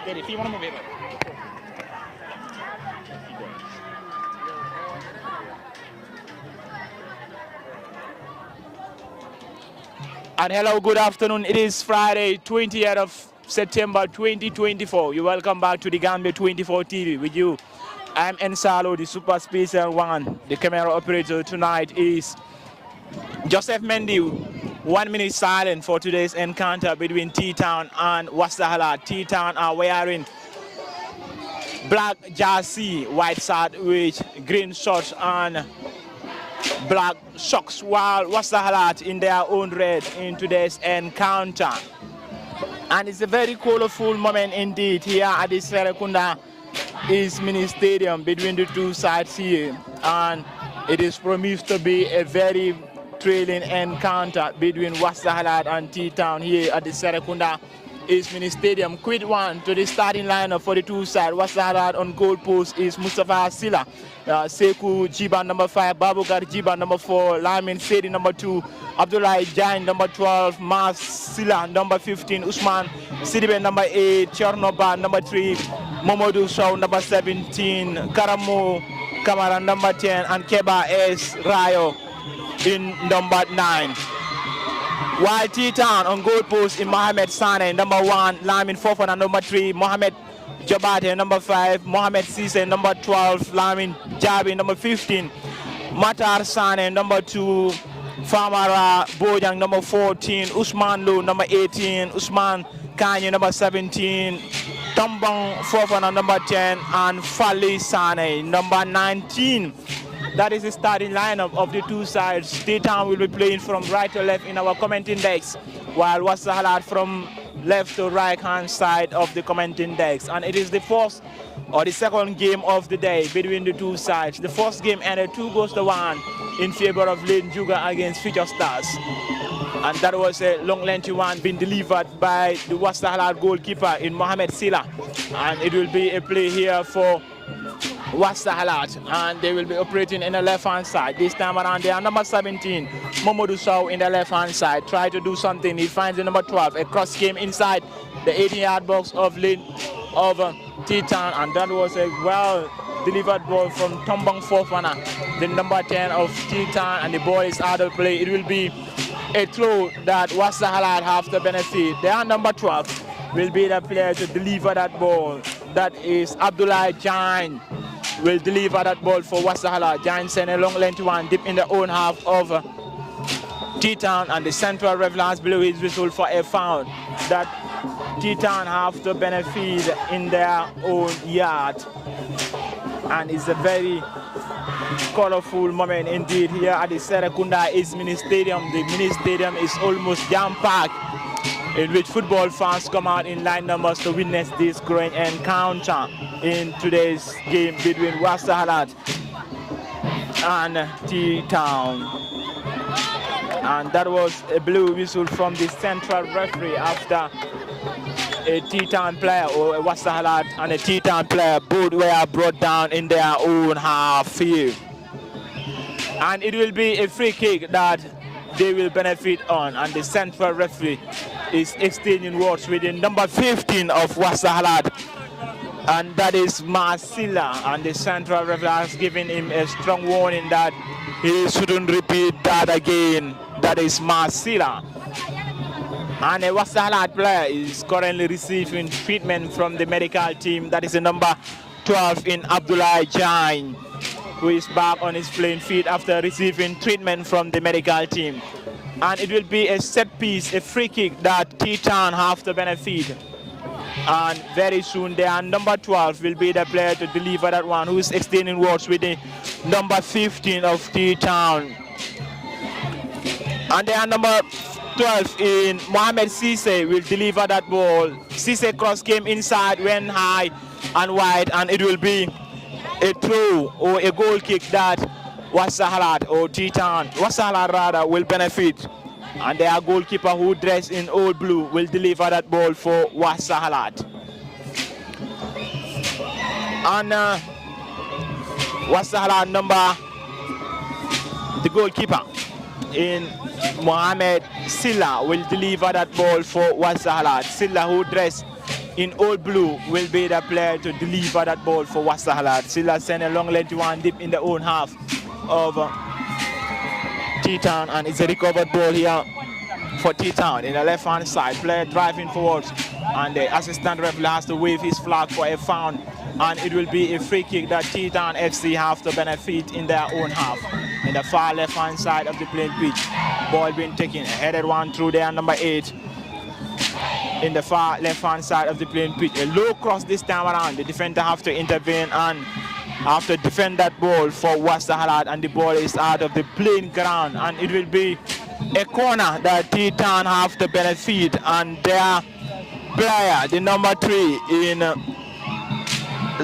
And hello, good afternoon. It is Friday, 20th of September 2024. You're welcome back to the Gambia 24 TV with you. I'm Ensalo, the super special one. The camera operator tonight is Joseph Mendy. 1 minute silent for today's encounter between T-Town and Wakhsahalat. T-Town are wearing black jersey, white shirt with green shorts and black socks, while Wakhsahalat in their own red in today's encounter. And it's a very colorful moment indeed here at the Serekunda East Mini Stadium between the two sides here, and it is promised to be a very thrilling encounter between Wakhsahalat and T-Town here at the Serekunda East Mini Stadium. Quick one to the starting lineup for the two sides. Wakhsahalat on goal post is Mustafa Silla, Seku Jiba number 5, Babukar Jiba number 4, Lamin Sedi number 2, Abdullah Jain number 12, Mas Silla number 15, Usman Sidibe number 8, Chernoba number 3, Momodou Sow number 17, Karamo Kamara number 10, and Keba S. Rayo in number 9. While T-Town on goal post in Mohamed Sane number 1, Lamin Fofana number 3, Mohamed Jabate number 5, Mohamed Sise number 12, Lamin Jabi number 15, Matar Sane number 2, Famara Bojang number 14, Usman Lu number 18, Usman Kanye number 17, Tombong Fofana number 10, and Fali Sane number 19. That is the starting lineup of the two sides. T-Town will be playing from right to left in our commenting decks, while Wakhsahalat from left to right hand side of the commenting decks. And it is the first or the second game of the day between the two sides. The first game ended 2-1 in favor of Lane Juga against Future Stars. And that was a long lengthy one being delivered by the Wakhsahalat goalkeeper in Mohamed Silla. And it will be a play here for Wakhsahalat, and they will be operating in the left hand side. This time around they are number 17, Momodou Sow in the left hand side. Try to do something, he finds the number 12. A cross came inside the 18-yard box of T-Town, and that was a well delivered ball from Tombong Fofana, the number 10 of T-Town, and the ball is out of play. It will be a throw that Wakhsahalat have to benefit. Their number 12 will be the player to deliver that ball. That is Abdullah Jain will deliver that ball for Wakhsahalat. Jain sent a long length one deep in the own half of T-Town, and the central revelers blew his whistle for a foul that T-Town have to benefit in their own yard. And it's a very colorful moment indeed here at the Serekunda East Mini Stadium. The mini stadium is almost jam-packed, in which football fans come out in large numbers to witness this growing encounter in today's game between Wakhsahalat and T-Town. And that was a blue whistle from the central referee after a T-Town player, or a Wakhsahalat and a T-Town player, both were brought down in their own half field. And it will be a free kick that they will benefit on, and the central referee is exchanging words with the number 15 of Wakhsahalat, and that is Masila, and the central referee has given him a strong warning that he shouldn't repeat that again. That is Masila. And a Wakhsahalat player is currently receiving treatment from the medical team. That is the number 12 in Abdullah Jain, who is back on his playing feet after receiving treatment from the medical team. And it will be a set piece, a free kick that T-Town have to benefit. And very soon their number 12 will be the player to deliver that one, who is exchanging words with the number 15 of T-Town. And their number 12 in Mohamed Sise will deliver that ball. Sise cross came inside, went high and wide, and it will be a throw or a goal kick that Wakhsahalat or T-Town, Wakhsahalat rather, will benefit. And their goalkeeper, who dressed in all blue, will deliver that ball for Wakhsahalat. And Wakhsahalat number, the goalkeeper in Mohamed Silla will deliver that ball for Wakhsahalat. Silla, who dressed in all blue will be the player to deliver that ball for Wakhsahalat. Silla send a long length one deep in the own half of T-Town, and it's a recovered ball here for T-Town in the left hand side. Player driving forwards, and the assistant referee has to wave his flag for a foul, and it will be a free kick that T-Town FC have to benefit in their own half. In the far left hand side of the playing pitch, ball being taken, a headed one through there, number 8. In the far left hand side of the playing pitch, a low cross this time around. The defender have to intervene and have to defend that ball for Wakhsahalat, and the ball is out of the playing ground, and it will be a corner that T-Town have to benefit, and their player, the number 3 in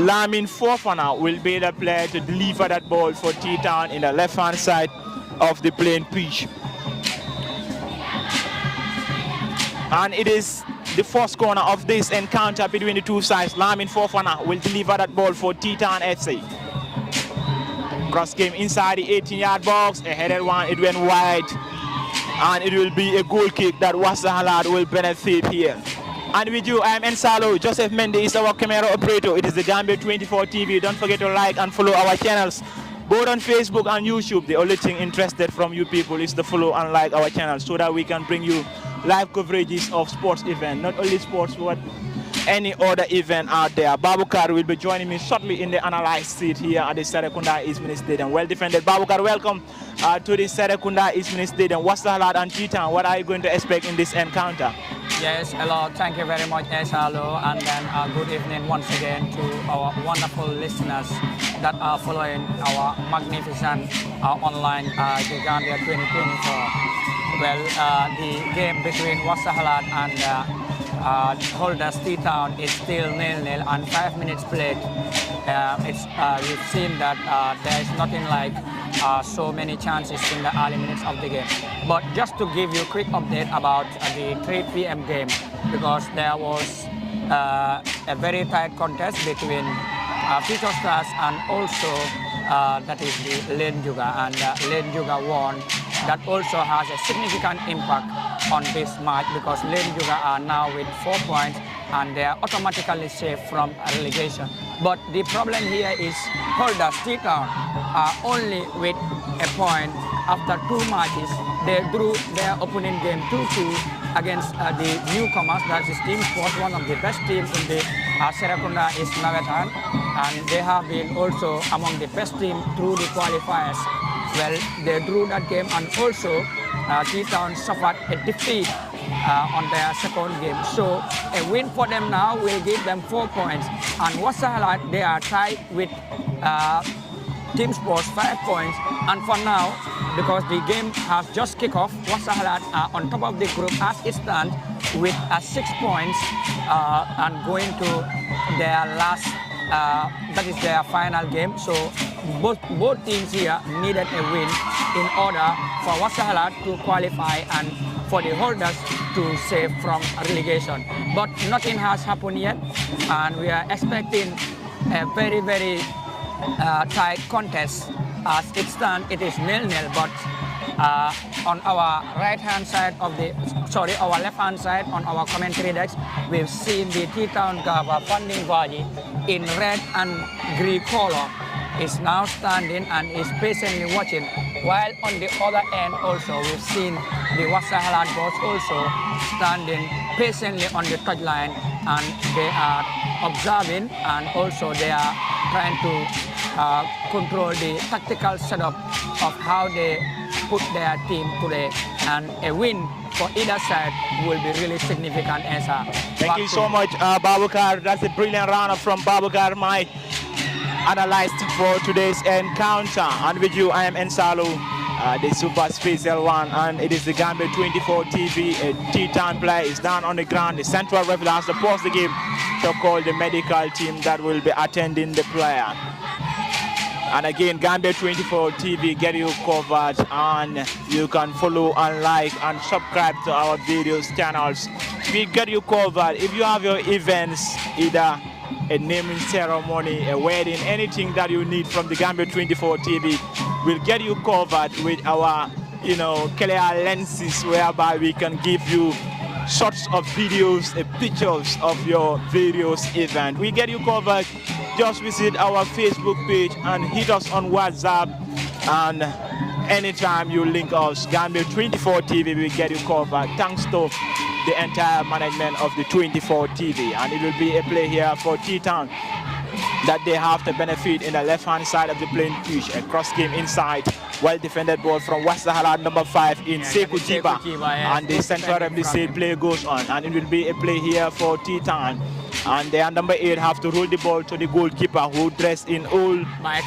Lamin Fofana, will be the player to deliver that ball for T-Town in the left hand side of the playing pitch. And it is the first corner of this encounter between the two sides. Lamin Fofana will deliver that ball for T-Town FC. Cross came inside the 18-yard box, a headed one, it went wide, and it will be a goal kick that Wakhsahalat will benefit here. And with you, I am Ensalo. Joseph Mendy is our camera operator. It is the Gambia 24 TV. Don't forget to like and follow our channels, both on Facebook and YouTube. The only thing interested from you people is to follow and like our channels so that we can bring you live coverages of sports events, not only sports, but any other event out there. Babukar will be joining me shortly in the analyzed seat here at the Serekunda Eastman Stadium. Well defended. Babukar, welcome to the Serekunda Eastman Stadium. Wakhsahalat and T-Town, what are you going to expect in this encounter? Yes, hello, thank you very much, Esalo, and then good evening once again to our wonderful listeners that are following our magnificent online the Gambia 2024. Well, the game between Wakhsahalat and holders T-Town is still 0-0 and 5 minutes played. We've seen that there is nothing like so many chances in the early minutes of the game. But just to give you a quick update about the 3 p.m. game, because there was a very tight contest between Future Stars and also that is the Lane Juga, and Lane Juga won. That also has a significant impact on this match because Lane Juga are now with 4 points and they are automatically safe from relegation. But the problem here is holders T-Town are only with a point after 2 matches. They drew their opening game 2-2 against the newcomers, that is Team Sports, one of the best teams in the Serekunda is Nawettan, and they have been also among the best team through the qualifiers. Well, they drew that game, and also T-Town suffered a defeat on their second game. So a win for them now will give them 4 points. And Wakhsahalat, they are tied with Team Sports 5 points. And for now, because the game has just kicked off, Wakhsahalat are on top of the group as it stands with 6 points and going to their last, that is their final game. So both teams here needed a win in order for Wakhsahalat to qualify and for the holders to save from relegation. But nothing has happened yet, and we are expecting a very, very tight contest. As it stands, it is 0-0, but on our right-hand side of the, our left-hand side on our commentary decks, we've seen the T-Town Gava Funding Valley in red and green color is now standing and is patiently watching, while on the other end also we've seen the Wakhsahalat boys also standing patiently on the touchline, and they are observing and also they are trying to control the tactical setup of how they put their team today, and a win for either side will be really significant. Thank you so much, Babukar. That's a brilliant round from Babukar, my analyst for today's encounter. And with you, I am Ensalo, the super special one, and it is the Gambia 24 TV. A T-Town player is down on the ground. The central referee has to pause the game to call the medical team that will be attending the player. And again, Gambia 24 TV get you covered, and you can follow and like and subscribe to our videos channels. We get you covered. If you have your events, either a naming ceremony, a wedding, anything that you need from the Gambia 24 TV, we'll get you covered with our, clear lenses, whereby we can give you shots of videos, pictures of your various events. We get you covered. Just visit our Facebook page and hit us on WhatsApp, and anytime you link us, Gambia 24 TV, we get you covered. Thanks to the entire management of the 24 TV, and it will be a play here for T-Town that they have to benefit in the left-hand side of the playing pitch. A cross game inside, well-defended ball from Wakhsahalat, number 5 in Sekou Jiba, and the central referee said play goes on, and it will be a play here for T-Town. And their number 8 have to roll the ball to the goalkeeper, who dressed in all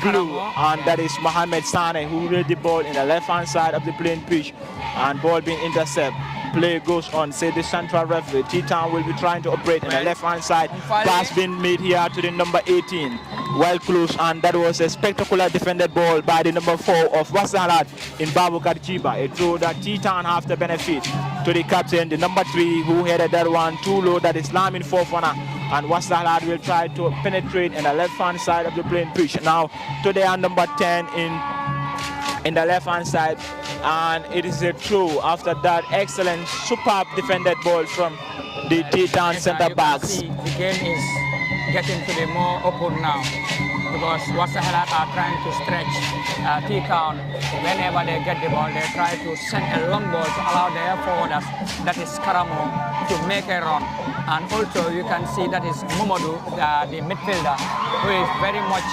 blue, and that is Mohamed Sane, who rolled the ball in the left-hand side of the playing pitch, and ball being intercepted. Play goes on, say the central referee. T-Town will be trying to operate in the left-hand side. Pass being made here to the number 18. Well close, and that was a spectacular defended ball by the number 4 of Wakhsahalat in Babukar Chiba. A throw that T-Town have to benefit to the captain, the number 3, who headed that one too low. That is Lamin Fofana, and Wakhsahalat will try to penetrate in the left-hand side of the playing pitch. Now to their number 10 in the left-hand side, and it is a throw. After that, excellent, superb defended ball from the T-Town centre backs. The game is getting to be more open now, because Wakhsahalat are trying to stretch T-Town. Whenever they get the ball, they try to send a long ball to allow their forwarders, that is Karamo, to make a run. And also you can see that is Momodu, the midfielder, who is very much,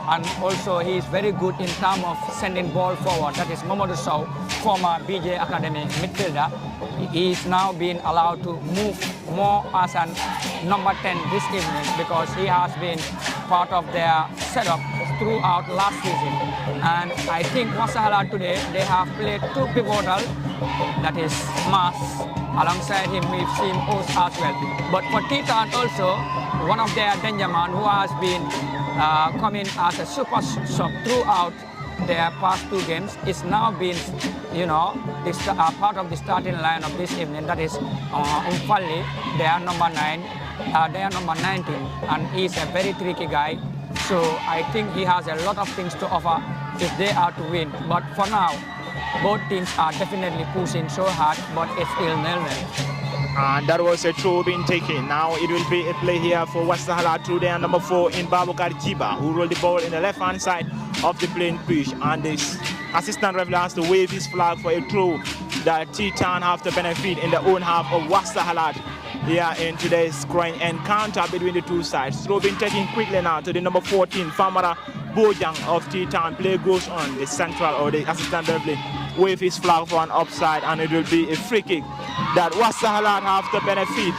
and also he is very good in terms of sending ball forward. That is Momodu Sow, former BJ Academy midfielder. He is now being allowed to move more as a number 10 this evening, because he has been part of their setup throughout last season. And I think Wakhsahalat today, they have played 2 pivotal, that is Mas. Alongside him, we've seen Os as well. But for T-Town also, one of their danger man who has been coming as a super sub throughout their past 2 games is now being, part of the starting lineup this evening. That is Umfali, their number 9, their number 19, and he's a very tricky guy. So I think he has a lot of things to offer if they are to win. But for now, both teams are definitely pushing so hard, but it's still nil-nil. And that was a throw being taken. Now it will be a play here for Wakhsahalat through their number 4 in Babukar Jiba, who rolled the ball in the left-hand side of the playing pitch. And this assistant referee has to wave his flag for a throw that T-Town have to benefit in the own half of Wakhsahalat here in today's current encounter between the two sides. Throw being taken quickly now to the number 14, Famara Bojang of T-Town. Play goes on. The central or the assistant referee wave his flag for an offside, and it will be a free kick that Wakhsahalat have to benefit.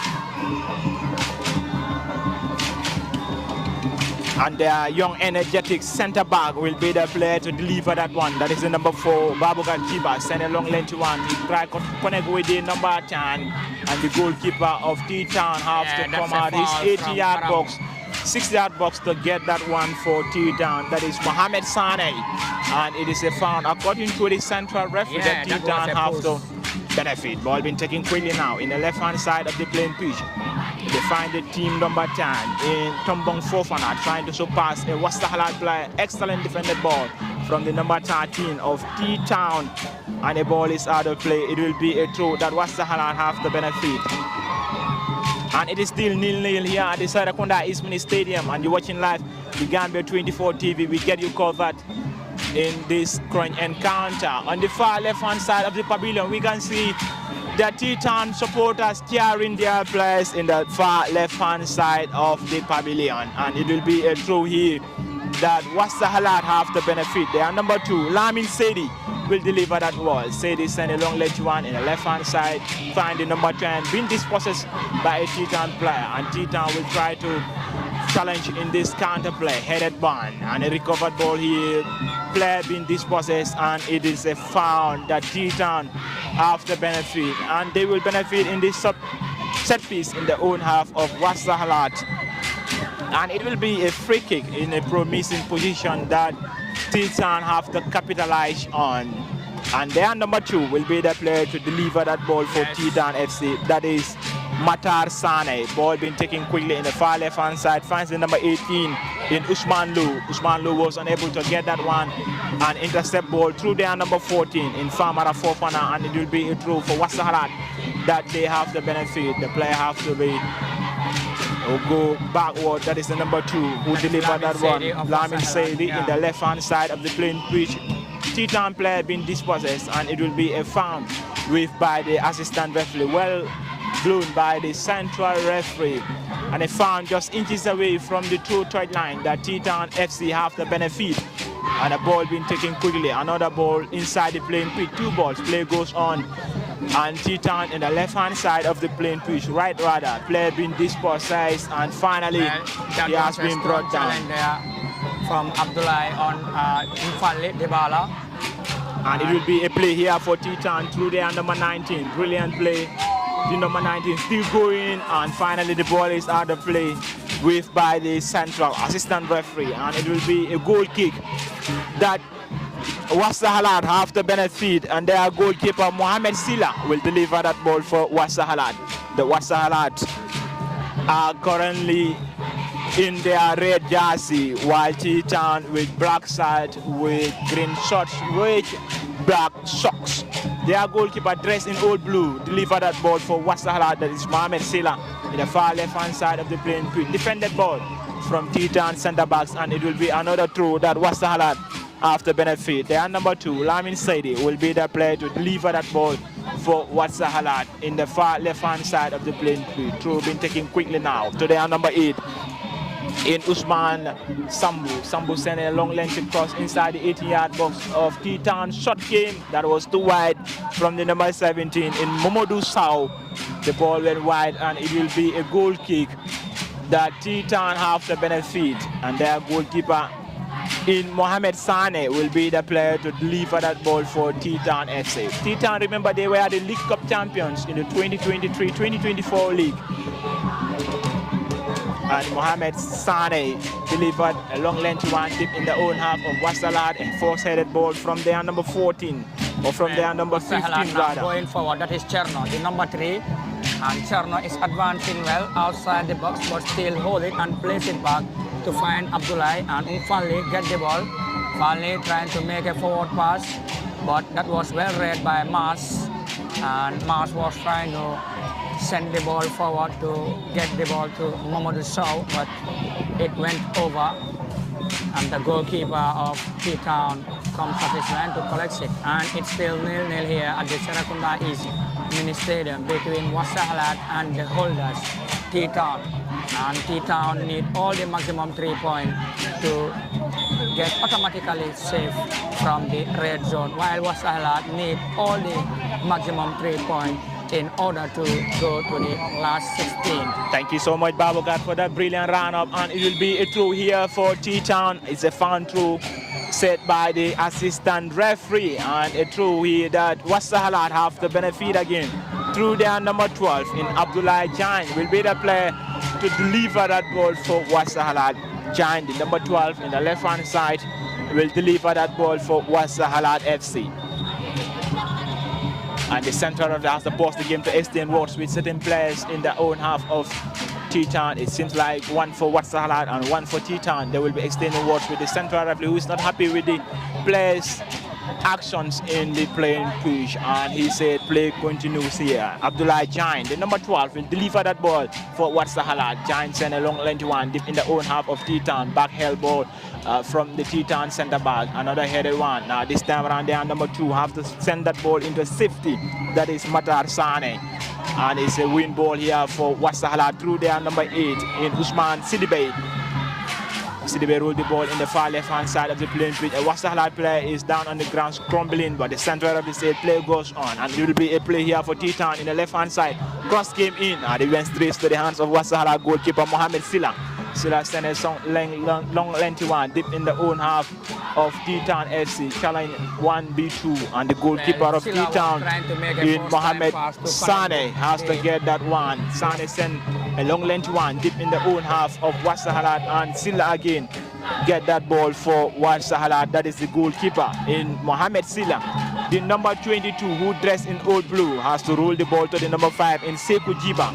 And their young energetic centre back will be the player to deliver that one. That is the number 4, Babukar Jiba. Send a long length one. He try to connect with the number 10, and the goalkeeper of T-Town has to come out his 80-yard box. 6-yard box to get that one for T-Town. That is Mohamed Sane, and it is a foul according to the central referee that T-Town have to benefit. Ball being taken quickly now in the left-hand side of the playing pitch. They find the team number 10 in Tombong Fofana trying to surpass a Wakhsahalat player. Excellent defended ball from the number 13 of T-Town, and the ball is out of play. It will be a throw that Wakhsahalat have to benefit. And it is still 0-0 here at the Sarakunda East Mini Stadium, and you're watching live the Gambia 24 TV. We get you covered in this current encounter. On the far left-hand side of the pavilion, we can see the T-Town supporters cheering their players in the far left-hand side of the pavilion, and it will be a throw here that Wakhsahalat have to benefit. They are number 2, Lamin Sedi, will deliver that ball. Sedi send a long ledge one in the left-hand side, find the number 10, being dispossessed by a T-Town player, and T-Town will try to challenge in this counter play, headed ball, and a recovered ball here, player being dispossessed, and it is a foul that T-Town have to benefit, and they will benefit in this set piece in the own half of Wakhsahalat. And it will be a free kick in a promising position that T-Town have to capitalize on. And their number 2 will be the player to deliver that ball for T-Town FC. That is Matar Sane. Ball being taken quickly in the far left-hand side. Finds the number 18 in Usman Lu. Usman Lu was unable to get that one. An intercept ball through their number 14 in Famara Fofana, and it will be a throw for Wakhsahalat that they have the benefit. The player have to be or go backward. That is the number 2 who delivered that one. Lamin Saidi in the left hand side of the playing pitch. Titan player being dispossessed, and it will be a foul with by the assistant referee. Well blown by the central referee, and a foul just inches away from the two-third line that Titan FC have the benefit. And a ball being taken quickly. Another ball inside the playing pitch. 2 balls. Play goes on. And Titan in the left-hand side of the playing pitch. Right rather. Player being dispossessed. And finally, he has been brought down. From Abdullah on Infali Debala. And it will be a play here for Titan through their number 19. Brilliant play. The number 19 still going. And finally, the ball is out of play with by the central assistant referee, and it will be a goal kick that Wakhsahalat have the benefit, and their goalkeeper Mohamed Silla will deliver that ball for Wakhsahalat. The Wakhsahalat are currently in their red jersey, while Titan with black shirt with green shorts with black socks. Their goalkeeper dressed in old blue delivered that ball for Wakhsahalat. That is Mohamed Silla in the far left hand side of the playing pitch. Defended ball from Titan centre backs, and it will be another throw that Wakhsahalat after benefit. Their number 2, Lamin Saidi, will be the player to deliver that ball for Wakhsahalat in the far left hand side of the playing pitch. Throw being taken quickly now to their number 8. In Usman Sambu. Sambu sent a long length cross inside the 18-yard box of Titan. Shot came that was too wide from the number 17 in Momodu Sow. The ball went wide, and it will be a goal kick that Titan have the benefit, and their goalkeeper in Mohamed Sane will be the player to deliver that ball for Titan FC. Titan, remember, they were the League Cup champions in the 2023-2024 league. And Mohamed Sane delivered a long length one tip in the own half of Wakhsahalat, a force-headed ball from their number 14, or from their number 15 rather. Going forward, that is Cherno, the number 3. And Cherno is advancing well outside the box, but still hold it and place it back to find Abdullah, and Umfali get the ball. Finally trying to make a forward pass, but that was well read by Mars, and Mars was trying to send the ball forward to get the ball to Momodu Sow, but it went over, and the goalkeeper of T-Town comes up his line to collect it, and it's still 0-0 here at the Serakunda East Mini Stadium between Wakhsahalat and the holders, T-Town. And T-Town need all the maximum 3 points to get automatically safe from the red zone, while Wakhsahalat need all the maximum 3 points in order to go to the last 16. Thank you so much, Babagat, for that brilliant run-up, and it will be a throw here for T-Town. It's a fun throw set by the assistant referee, and a throw here that Wakhsahalat have the benefit again through their number 12 in Abdullah Jain will be the player to deliver that ball for Wakhsahalat. Jain, the number 12 in the left-hand side, will deliver that ball for Wakhsahalat FC. And the center of the has to pause the game to extend works with certain players in their own half of T-Town. It seems like one for Wakhsahalat and one for T-Town. They will be extending works with the central referee, who is not happy with the players' actions in the playing pitch, and he said play continues here. Abdullah Jain, the number 12, will deliver that ball for Wakhsahalat. Jain sent a long length one deep in the own half of T-Town. Back held ball from the T-Town center back. Another headed one. Now this time around, their number 2 have to send that ball into safety. That is Matar Sane. And it's a win ball here for Wakhsahalat through their number 8 in Usman Sidibe. Sidibe rolled the ball in the far left-hand side of the playing pitch. A Wakhsahalat player is down on the ground crumbling, but the center of the state play goes on, and it will be a play here for T-Town in the left-hand side. Cross came in, and it went straight to the hands of Wakhsahalat goalkeeper Mohamed Silla. Silla sent a long lengthy one deep in the own half of T-Town FC. Challenge 1v2, and the goalkeeper of T-Town in Mohamed Sane has to get that one. Sane sent a long lengthy one deep in the own half of Wakhsahalat, and Silla again get that ball for Wakhsahalat. That is the goalkeeper in Mohamed Silla. The number 22, who dressed in old blue, has to roll the ball to the number 5 in Sekou Jiba.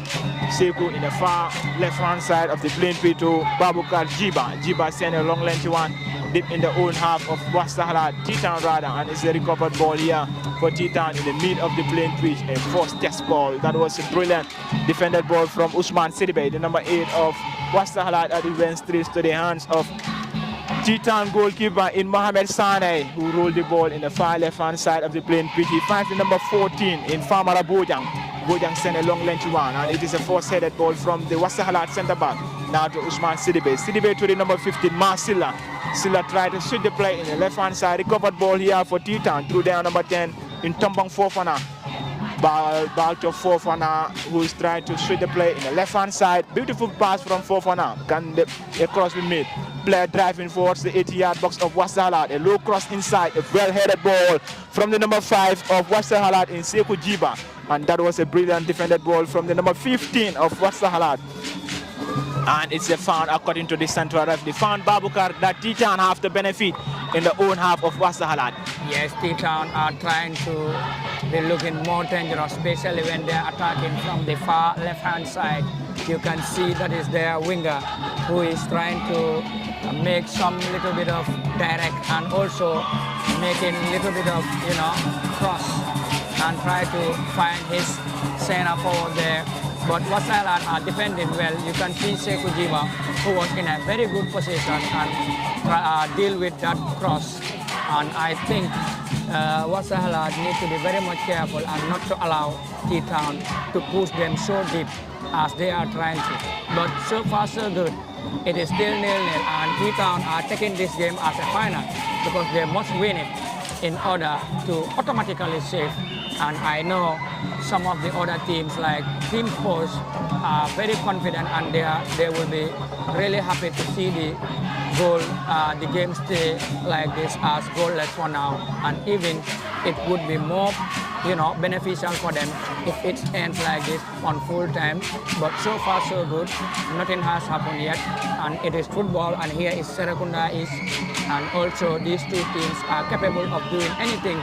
Sekou in the far left-hand side of the playing pitch to Babukar Jiba. Jiba sent a long lengthy one deep in the own half of Wakhsahalat, T-Town rather, and it's a recovered ball here for T-Town in the mid of the playing pitch, a first test ball. That was a brilliant defended ball from Usman Sidibe, the number 8 of Wakhsahalat, as it went straight to the hands of T-Town goalkeeper in Mohamed Sane, who rolled the ball in the far left-hand side of the playing pitch. He finds the number 14 in Famara Bojang. Bojang sent a long length one, and it is a force-headed ball from the Wakhsahalat centre-back. Now to Usman Sidibe. Sidibe to the number 15, Marcilla. Silla tried to switch the play in the left-hand side. Recovered ball here for T-Town. Through there, number 10 in Tombang Fofana. Ball to Fofana, who is trying to switch the play in the left-hand side. Beautiful pass from Fofana. Across the mid. Player driving towards the 80-yard box of Wakhsahalat. A low cross inside. A well-headed ball from the number 5 of Wakhsahalat in Sekou Jiba. And that was a brilliant defended ball from the number 15 of Wakhsahalat. And it's a foul according to the central ref. The foul Babukar that T-Town have the benefit in the own half of Wakhsahalat. Yes, T-Town are trying to be looking more dangerous, especially when they're attacking from the far left-hand side. You can see that is their winger who is trying to make some little bit of direct and also making little bit of, cross and try to find his center forward there. But Wakhsahalat are defending well. You can see Sekou Jiba, who was in a very good position and deal with that cross. And I think Wakhsahalat need to be very much careful and not to allow T-Town to push them so deep as they are trying to. But so far so good. It is still 0-0, and T-Town are taking this game as a final because they must win it in order to automatically save. And I know some of the other teams like Team Force are very confident, and they will be really happy to see the game stay like this as goalless for now. And even it would be more beneficial for them if it ends like this on full time. But so far so good, nothing has happened yet, and it is football, and here is Serekunda East, and also these two teams are capable of doing anything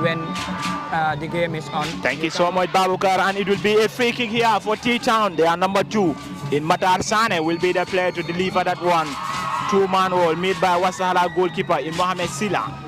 when the game is on. Thank you so much, Babukar, and it will be a free kick here for T-Town. They are number 2 in Matar Sane will be the player to deliver that one. 2-man goal made by Wakhsahalat goalkeeper in Mohamed Silla.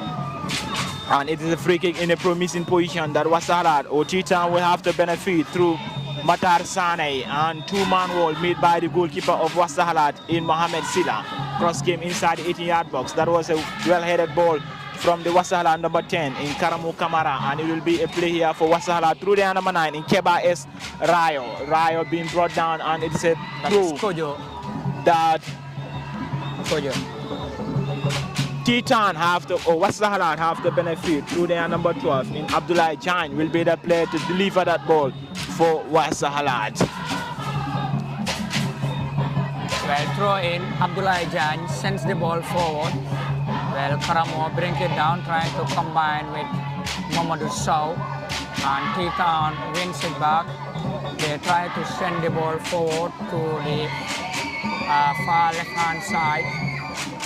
And it is a free kick in a promising position that Wakhsahalat or T-Town will have to benefit through Matar Sane, and 2-man goal made by the goalkeeper of Wakhsahalat in Mohamed Silla. Cross came inside the 18-yard box. That was a well-headed ball from the Wakhsahalat number 10 in Karamu Kamara, and it will be a play here for Wakhsahalat through the number 9 in Keba S. Rayo being brought down, and it's a throw that T-Town have to, or Wakhsahalat have to benefit through their number 12 in Abdullah Jain will be the player to deliver that ball for Wakhsahalat. Well, throw in, Abdullah Jain sends the ball forward. Well, Karamo brings it down, trying to combine with Mamadou Sow, and T-Town wins it back. They try to send the ball forward to the far left-hand side,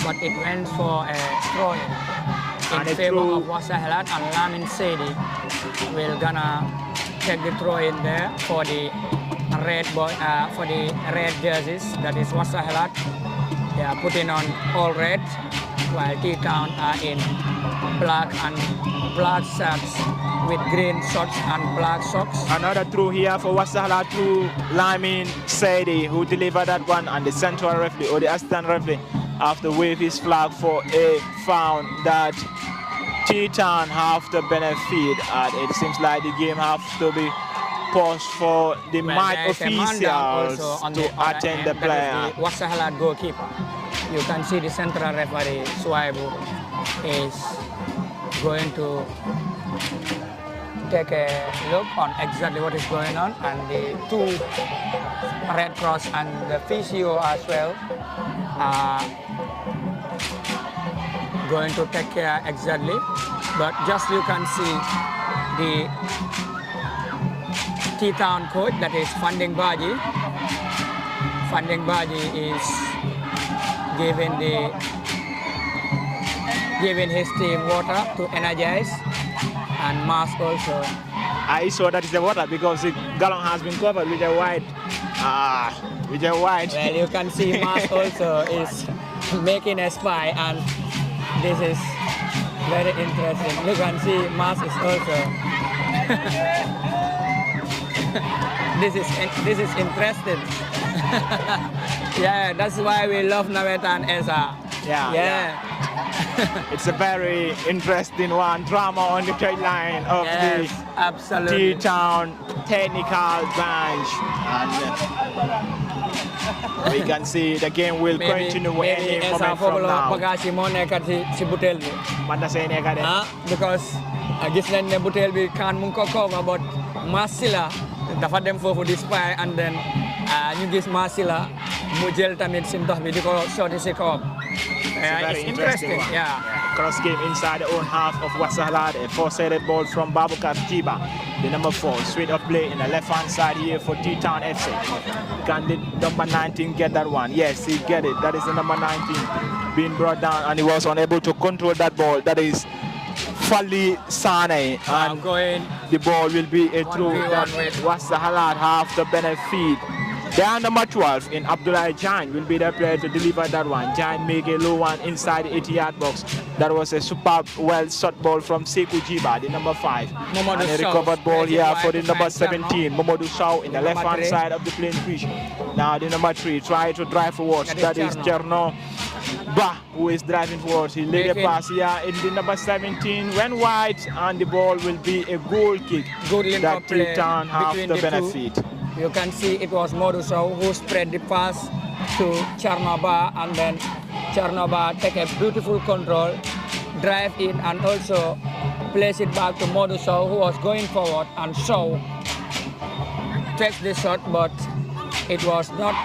but it went for a throw-in in favor of Wakhsahalat, and Lamin Sedi will gonna take the throw-in there for the red jerseys. That is Wakhsahalat. They are putting on all red, while T-Town are in black shirts with green shorts and black socks. Another throw here for Wakhsahalat to Lamin Sedi, who delivered that one, and the central referee or the assistant referee have to wave his flag for a foul that T-Town have to benefit. And it seems like the game have to be paused for the match officials to attend the player. The Wakhsahalat goalkeeper. You can see the central referee, Suwaibu, is going to take a look on exactly what is going on, and the two Red Cross and the physio as well are going to take care exactly. But just you can see the T-Town coach, that is Funding Baji. Funding Baji is giving his team water to energize, and mask also. I saw that is the water because the gallon has been covered with a white. Well, you can see mask also is making a spy, and This is very interesting. You can see Mars is also. This is interesting. Yeah, that's why we love Nawettan Esa. Yeah. It's a very interesting one. Drama on the trade line of Yes, the absolutely. T-Town technical branch. And we can see the game will continue any moment from now. Bagasi mo nekk si butel bi. Man da say neka de. Because gis nañ ne butel bi kan mu ngi ko cover but Masila dafa dem foofu di spy and then ñu gis Masila mu jël tamit si ndox bi di ko sotti si kawam. It's interesting one. Yeah. Cross game inside the own half of Wakhsahalat. A four-sided ball from Babukar Tiba, the number 4. Straight of play in the left-hand side here for T-Town FC. Can the number 19 get that one? Yes, he get it. That is the number 19 being brought down, and he was unable to control that ball. That is Fali Sane, and the ball will be a throw that Wakhsahalat have the benefit. Their number 12 in Abdullah Jan will be the player to deliver that one. Jan make a low one inside the 80-yard box. That was a superb, well shot ball from Sekou Jiba, the number 5. And a recovered ball here for the number 17, Momodu Shaw, in the left-hand side of the playing pitch. Now the number 3 try to drive forwards. That is Cherno Ba, who is driving forwards. He laid a pass here in the number 17, went wide, and the ball will be a goal kick. Good link that up play T-Town have the benefit. You can see it was Modusau who spread the pass to Charnaba, and then Charnaba take a beautiful control, drive in, and also place it back to Modusau, who was going forward, and Shaw takes the shot, but it was not,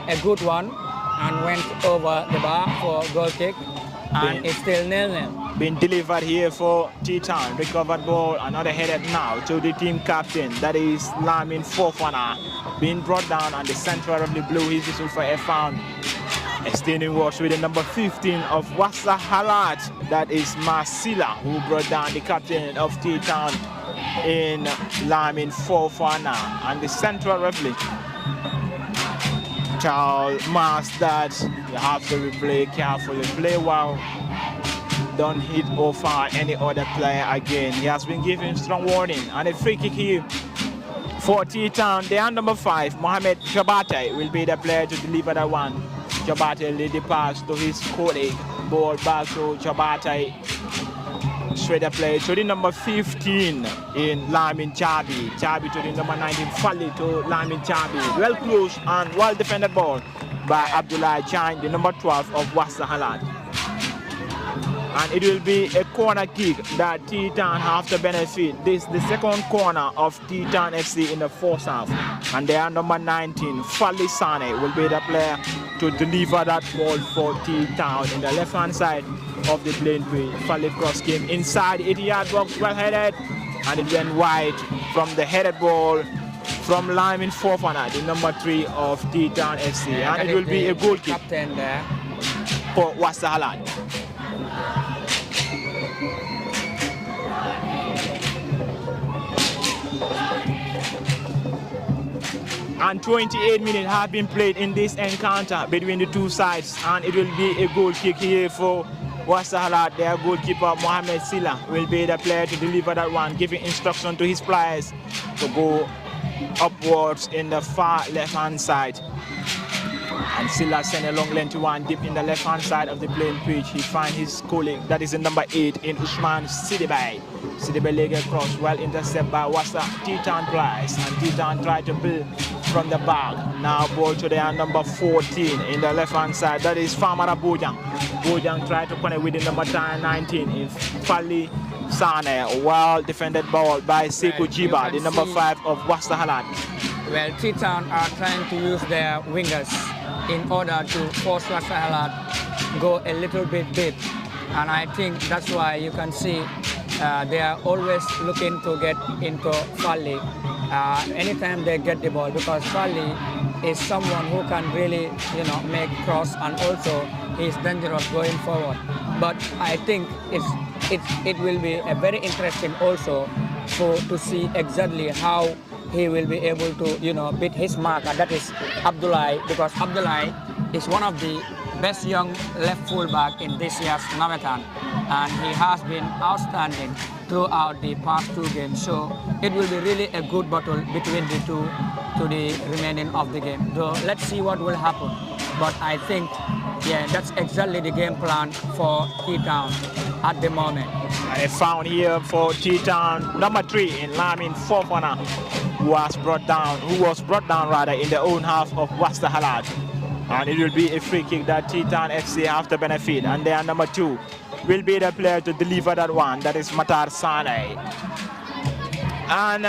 a good one, and went over the bar for goal kick, and it's still 0-0. Being delivered here for T-Town. Recovered ball, another headed now to the team captain. That is Lamin Fofana. Being brought down on the center of the blue. His whistle for a found. Extending works with the number 15 of Wakhsahalat. That is Masila, who brought down the captain of T-Town in Lamin Fofana. And the central referee, Charles Mas, that you have to replay carefully. Play well. Don't hit or foul any other player again. He has been given strong warning. And a free kick here for T-Town. Their number 5, Mohamed Jabate, will be the player to deliver that one. Jabate lead the pass to his colleague. Ball back to Jabate. Straight play to the number 15 in Lamin Chabi. Chabi to the number 19, Fali to Lamin Chabi. Well close and well defended ball by Abdullah Jan, the number 12 of Wakhsahalat. And it will be a corner kick that T-Town have to benefit. This is the second corner of T-Town FC in the first half. And their number 19, Fali Sane, will be the player to deliver that ball for T-Town in the left-hand side of the playing field. Fali cross came inside the 80-yard box, well headed, and it went wide from the headed ball from Lyman Fofana, the number 3 of T-Town FC. And it will be a goal kick for Wakhsahalat. And 28 minutes have been played in this encounter between the two sides, and it will be a goal kick here for Wakhsahalat. Their goalkeeper Mohamed Silla will be the player to deliver that one, giving instruction to his players to go upwards in the far left-hand side. And Silla sent a long length one deep in the left-hand side of the playing pitch. He finds his colleague, that is in number 8, in Usman Sidibay. Sidibay leg across, well intercepted by Wakhsahalat T-Town players, and T-Town tried to build from the back. Now ball to their number 14 in the left-hand side. That is Famara Bojang. Bojang tried to connect with the number 19 in Fali Sane. Well defended ball by Sekou Jiba, the number 5 of Wakhsahalat. Well, T-Town are trying to use their wingers in order to force Wakhsahalat go a little bit deep. And I think that's why you can see they are always looking to get into Fali anytime they get the ball, because Fali is someone who can really, make cross, and also he's dangerous going forward. But I think it will be a very interesting also to see exactly how he will be able to, beat his mark, and that is Abdullah, because Abdullah is one of the best young left fullback in this year's Nawettan, and he has been outstanding throughout the past 2 games. So it will be really a good battle between the two to the remaining of the game. So let's see what will happen. But I think, yeah, that's exactly the game plan for T-Town at the moment. And I found here for T-Town number 3 in Lamin Fofana, who was brought down rather in the own half of Wakhsahalat. And it will be a free kick that T-Town FC have to benefit. And then number 2 will be the player to deliver that one. That is Matar Sane. And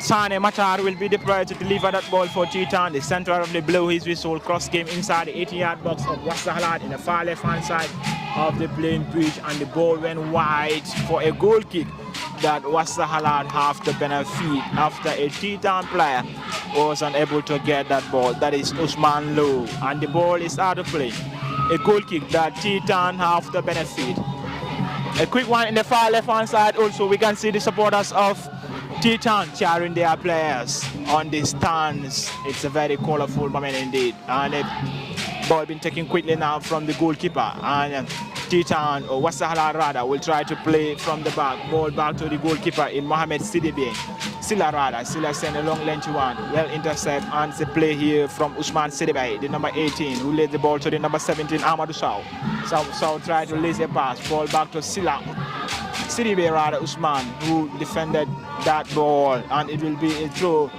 Sane Matar will be the player to deliver that ball for T-Town. The center of the blow his whistle, cross game inside the 80-yard box of Wakhsahalat in the far left-hand side of the playing pitch, and the ball went wide for a goal kick that Wakhsahalat have to benefit after a T-Town player was unable to get that ball. That is Usman Low, and the ball is out of play. A goal kick that T-Town have to benefit. A quick one in the far left-hand side also, we can see the supporters of T-Town cheering their players on the stands. It's a very colorful moment indeed. And the ball been taken quickly now from the goalkeeper. And T-Town, or Wakhsahalat rather, will try to play from the back. Ball back to the goalkeeper in Mohamed Sidibe. Silla sent a long length one. Well intercept, and the play here from Usman Sidibe, the number 18, who laid the ball to the number 17, Amadou Sow. Sow tried to lace a pass. Ball back to Sidibe rather, Usman, who defended that ball, and it will be a throw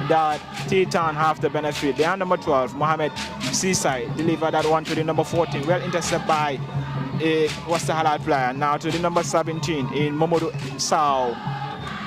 that T-Town have the benefit. The number 12, Mohamed Sisai, delivered that one to the number 14. Well intercepted by a Wakhsahalat player. Now to the number 17 in Momodu Sow.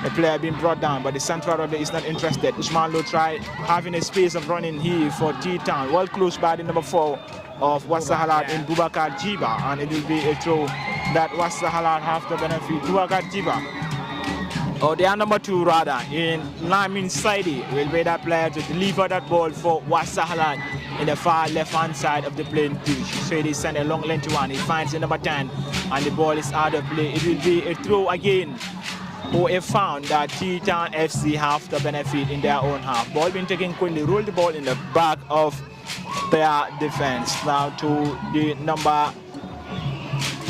A player being brought down, but the central road is not interested. Usman Low tried having a space of running here for T-Town. Well close by the number 4 of Wakhsahalat in Bubakar Jiba, and it will be a throw that Wakhsahalat have to benefit. Bubakar Jiba, or the number 2 rather, in Lamin Saidi, will be that player to deliver that ball for Wakhsahalat in the far left-hand side of the playing pitch. Saidi sent a long length one. He finds the number 10, and the ball is out of play. It will be a throw again, who have found that T-Town FC have to benefit in their own half. Ball being taken quickly, roll the ball in the back of their defense. Now to the number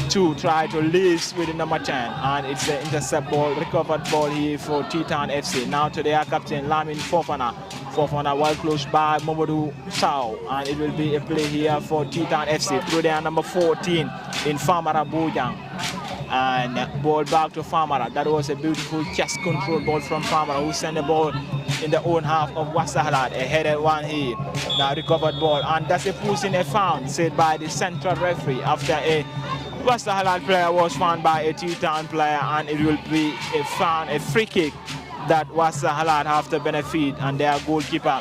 2, try to lease with the number 10, and it's the intercept ball, recovered ball here for T-Town FC. Now to their captain Lamin Fofana. Fofana well close by Momodu Sow, and it will be a play here for T-Town FC through their number 14 in Famara Bojang. And ball back to Famara. That was a beautiful chest control ball from Famara, who sent the ball in the own half of Wakhsahalat. A headed one here. Now recovered ball, and that's a push in a foul said by the central referee after a Wakhsahalat player was found by a T-Town player, and it will be a free kick that Wakhsahalat have to benefit, and their goalkeeper,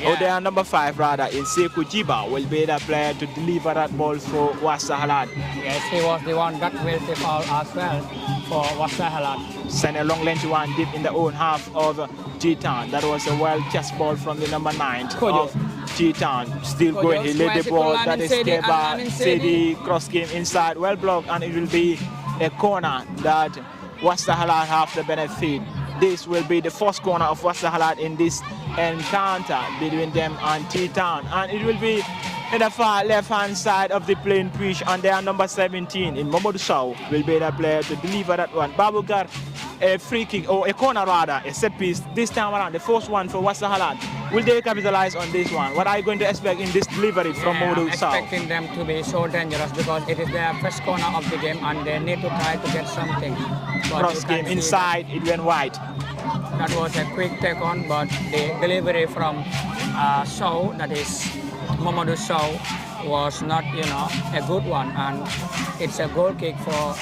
or their number 5 rather, in Sekou Jiba, will be the player to deliver that ball for Wakhsahalat. Yes, he was the one that will the foul as well for Wakhsahalat. Sent a long length one deep in the own half of T-Town. That was a well chest ball from the number 9 of T-Town. Still going, he laid the ball, that is Keba Sedi, cross game inside, well blocked, and it will be a corner that Wakhsahalat have the benefit. This will be the first corner of Wakhsahalat in this encounter between them and T-Town, and it will be in the far left-hand side of the playing pitch, and their number 17 in Momodu Sow will be the player to deliver that one. Babukar, a free kick, or a corner rather, a set piece this time around, the first one for Wakhsahalat. Will they capitalize on this one? What are you going to expect in this delivery from Momodu Sow? I'm expecting them to be so dangerous because it is their first corner of the game, and they need to try to get something. Cross game inside, it went wide. That was a quick take on, but the delivery from Sow, that is Momodu Sow, was not, a good one, and it's a goal kick for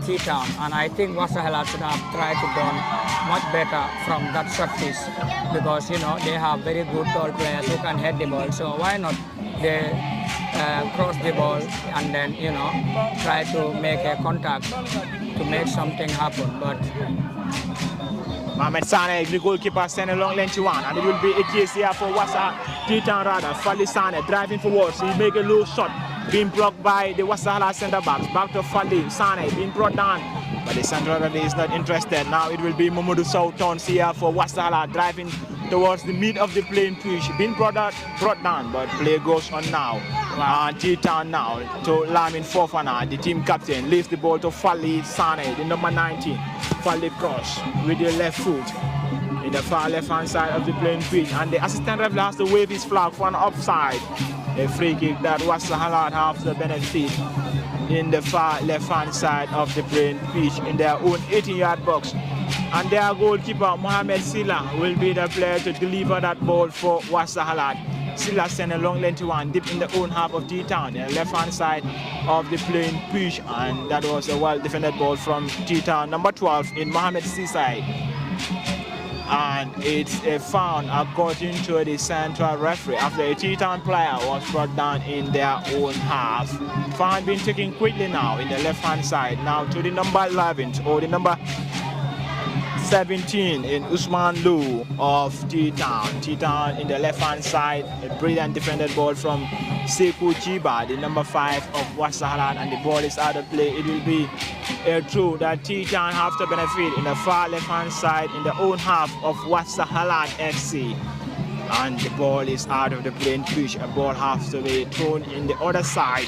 T-Town. And I think Wakhsahalat should have tried to do much better from that shot piece, because they have very good tall players who can head the ball. So why not they cross the ball and then try to make a contact to make something happen. But Mohamed Sane, the goalkeeper, sent a long length one, and it will be a case here for Wakhsahalat. T-Town rather, Fali Sane driving forwards, he make a low shot, being blocked by the Wakhsahalat centre backs. Back to Fali Sane, being brought down, but the central referee is not interested. Now it will be Momodu Sow turns here for Wakhsahalat, driving towards the mid of the playing pitch, being brought down, but play goes on now. Wow. And T-Town now to Lamin Fofana, the team captain, leaves the ball to Fali Sane, the number 19. Fali cross with the left foot in the far left-hand side of the playing pitch. And the assistant referee has to wave his flag for an offside. A free kick that Wakhsahalat have the benefit in the far left-hand side of the playing pitch in their own 18-yard box. And their goalkeeper, Mohamed Silla, will be the player to deliver that ball for Wakhsahalat. Silla sent a long lengthy one deep in the own half of T-Town, the left-hand side of the playing pitch. And that was a well-defended ball from T-Town, number 12 in Mohamed Sisai. And it's a foul according to the central referee after a T-Town player was brought down in their own half. Foul being taken quickly now in the left-hand side. Now to the number 11 or the number 17 in Usman Lu of T-Town. T-Town in the left-hand side, a brilliant defended ball from Sekou Chiba, the number 5 of Wakhsahalat, and the ball is out of play. It will be a throw that T-Town have to benefit in the far left-hand side in the own half of Wakhsahalat FC. And the ball is out of the playing pitch. A ball has to be thrown in the other side.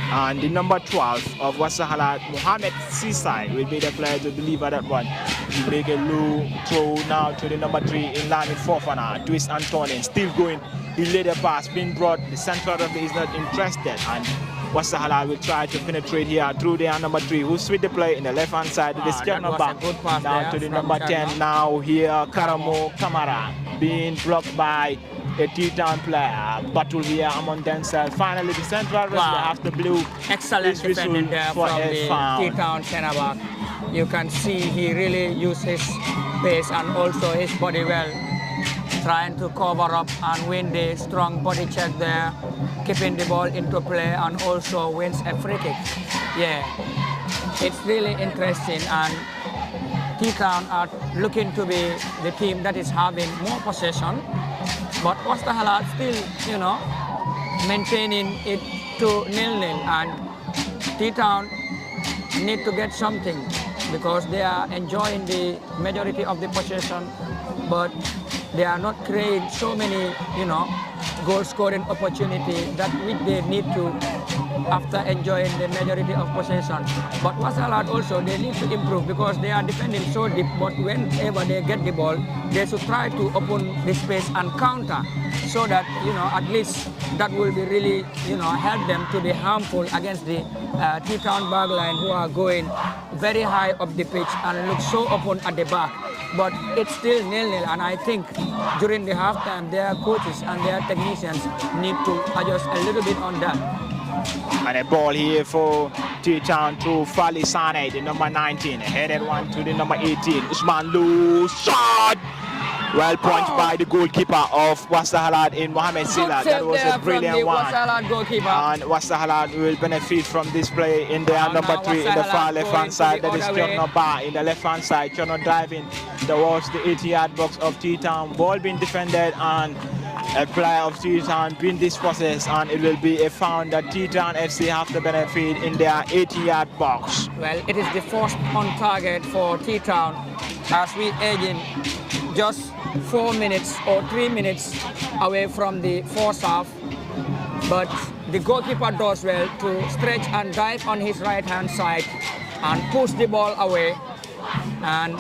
And the number 12 of Wakhsahalat, Mohamed Sisai, will be the player to deliver that one. He make a low throw now to the number 3 in Lamin Fofana. Twist and turning, still going. He laid a pass, being brought. The central referee is not interested. And Wakhsahalat will try to penetrate here through their number 3, who switched the play in the left-hand side. This back now to the number 10. Now here, Karamo Kamara being blocked by a T-Town player. Battle here among themselves. Finally, the central referee has the blue. Excellent defending there from the T-Town centre back. You can see he really used his pace and also his body well, trying to cover up and win the strong body check there, keeping the ball into play and also wins a free kick. Yeah, it's really interesting, and T-Town are looking to be the team that is having more possession, but Wakhsahalat still, maintaining it to 0-0, and T-Town need to get something because they are enjoying the majority of the possession, but they are not creating so many, goal-scoring opportunity that which they need to after enjoying the majority of possession. But Wakhsahalat also, they need to improve because they are defending so deep, but whenever they get the ball, they should try to open the space and counter so that, at least that will be really, help them to be harmful against the T-Town backline who are going very high up the pitch and look so open at the back. But it's still 0-0, and I think during the halftime, their coaches and their technicians need to adjust a little bit on that. And a ball here for T-Town to Fali Sane, the number 19. A headed one to the number 18. Usman Lu, shot! Well punched by the goalkeeper of Wakhsahalat in Mohamed Silla. That was a brilliant one. And Wakhsahalat will benefit from this play in their number 3 in the far left-hand side. That is Chono Ba in the left-hand side. Chono driving towards the 80-yard box of T-Town. Ball being defended and a player of T-Town being dispossessed, and it will be a foul that T-Town FC have the benefit in their 80-yard box. Well, it is the first on target for T-Town as we edging just 4 minutes or 3 minutes away from the first half. But the goalkeeper does well to stretch and dive on his right-hand side and push the ball away, and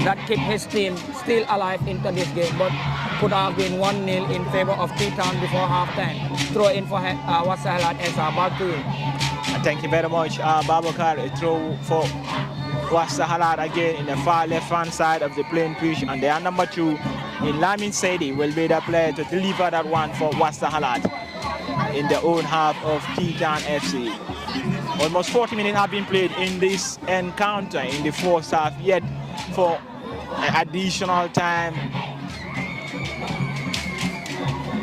that kept his team still alive into this game, but could have been 1-0 in favor of T-Town before halftime. Throw in for Wakhsahalat as back to you. Thank you very much, Babakar. A throw for Wakhsahalat again in the far left-hand side of the playing pitch, and their number 2 in Lamin Saidi will be the player to deliver that one for Wakhsahalat in the own half of T-Town FC. Almost 40 minutes have been played in this encounter in the first half, yet for additional time,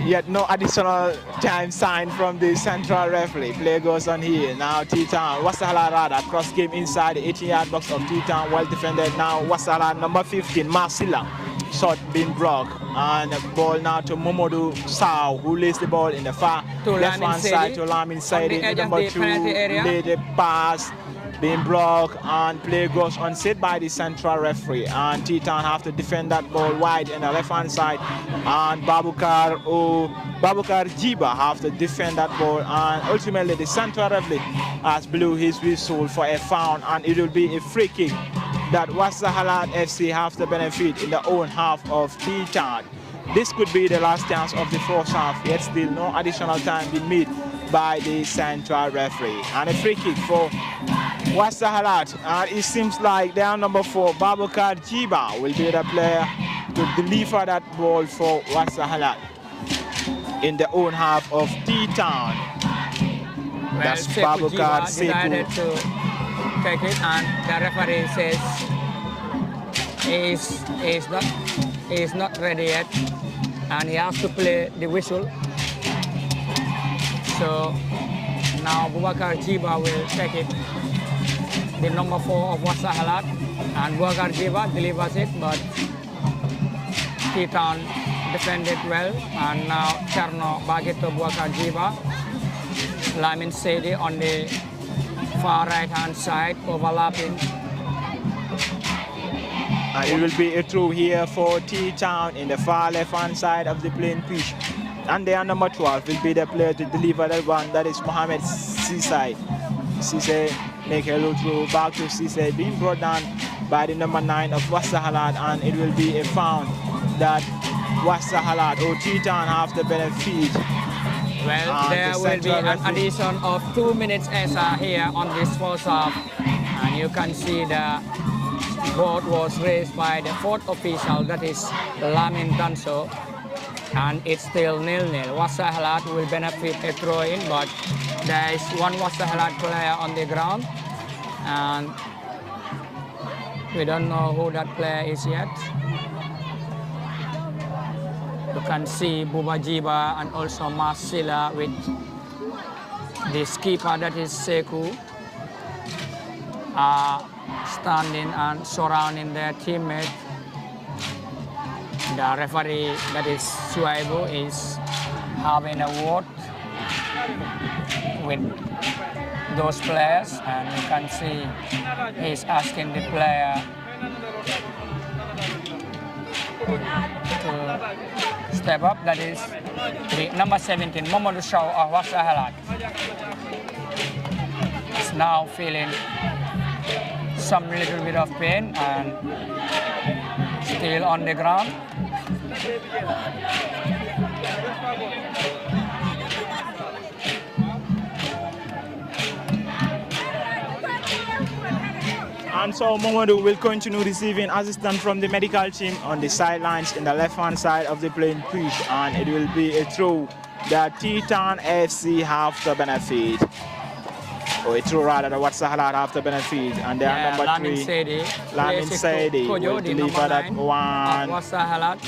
yet no additional time signed from the central referee. Play goes on here. Now T-Town, Wakhsahalat rather, cross game inside the 18-yard box of T-Town, well defended. Now Wakhsahalat number 15, Marcilla, shot being blocked, and the ball now to Momodu Sao, who lays the ball in the far left-hand side to Lamin Saidi. The number 2 laid a pass being blocked, and play goes unset by the central referee. And T-Town have to defend that ball wide in the left-hand side. And Babukar Jiba have to defend that ball. And ultimately, the central referee has blew his whistle for a foul, and it will be a free kick that Wakhsahalat FC have to benefit in the own half of T-Town. This could be the last chance of the first half, yet still no additional time being made by the central referee. And a free kick for Wakhsahalat. And it seems like their number 4, Babukar Jiba, will be the player to deliver that ball for Wakhsahalat in the own half of T-Town. Well, That's Babukar decided to take it, and the referee says he is not ready yet, and he has to play the whistle. So now Babukar Jiba will take it, the number 4 of Wakhsahalat, and Babukar Jiba delivers it, but T-Town defended well, and now Cherno back it to Babukar Jiba. Lamin Sesdo on the far right hand side, overlapping. And it will be a throw here for T-Town in the far left hand side of the playing pitch. And their number 12 will be the player to deliver that one, that is Mohamed Sisai. Sisai make a low throw back to Sisai, being brought down by the number 9 of Wakhsahalat, and it will be a foul that Wakhsahalat or T-Town have the benefit. Well, there will be an addition of 2 minutes extra here on this first half, and you can see the board was raised by the 4th official, that is Lamin Danso, and it's still 0-0. Wakhsahalat will benefit a throw-in, but there is one Wakhsahalat player on the ground, and we don't know who that player is yet. You can see Buba Jiba and also Marsila with the skipper, that is Seku, standing and surrounding their teammate. The referee, that is Suaibu, is having a word with those players, and you can see he's asking the player to step up, that is the number 17, Mamadou Shaw of Wakhsahalat. Is now feeling some little bit of pain and still on the ground. And so Mamadou will continue receiving assistance from the medical team on the sidelines in the left-hand side of the playing pitch, and it will be a throw that T-Town FC have to benefit. Or a throw rather, the Wakhsahalat have to benefit. And they are number 3, Lamin Sesdo, will deliver that one. Wakhsahalat.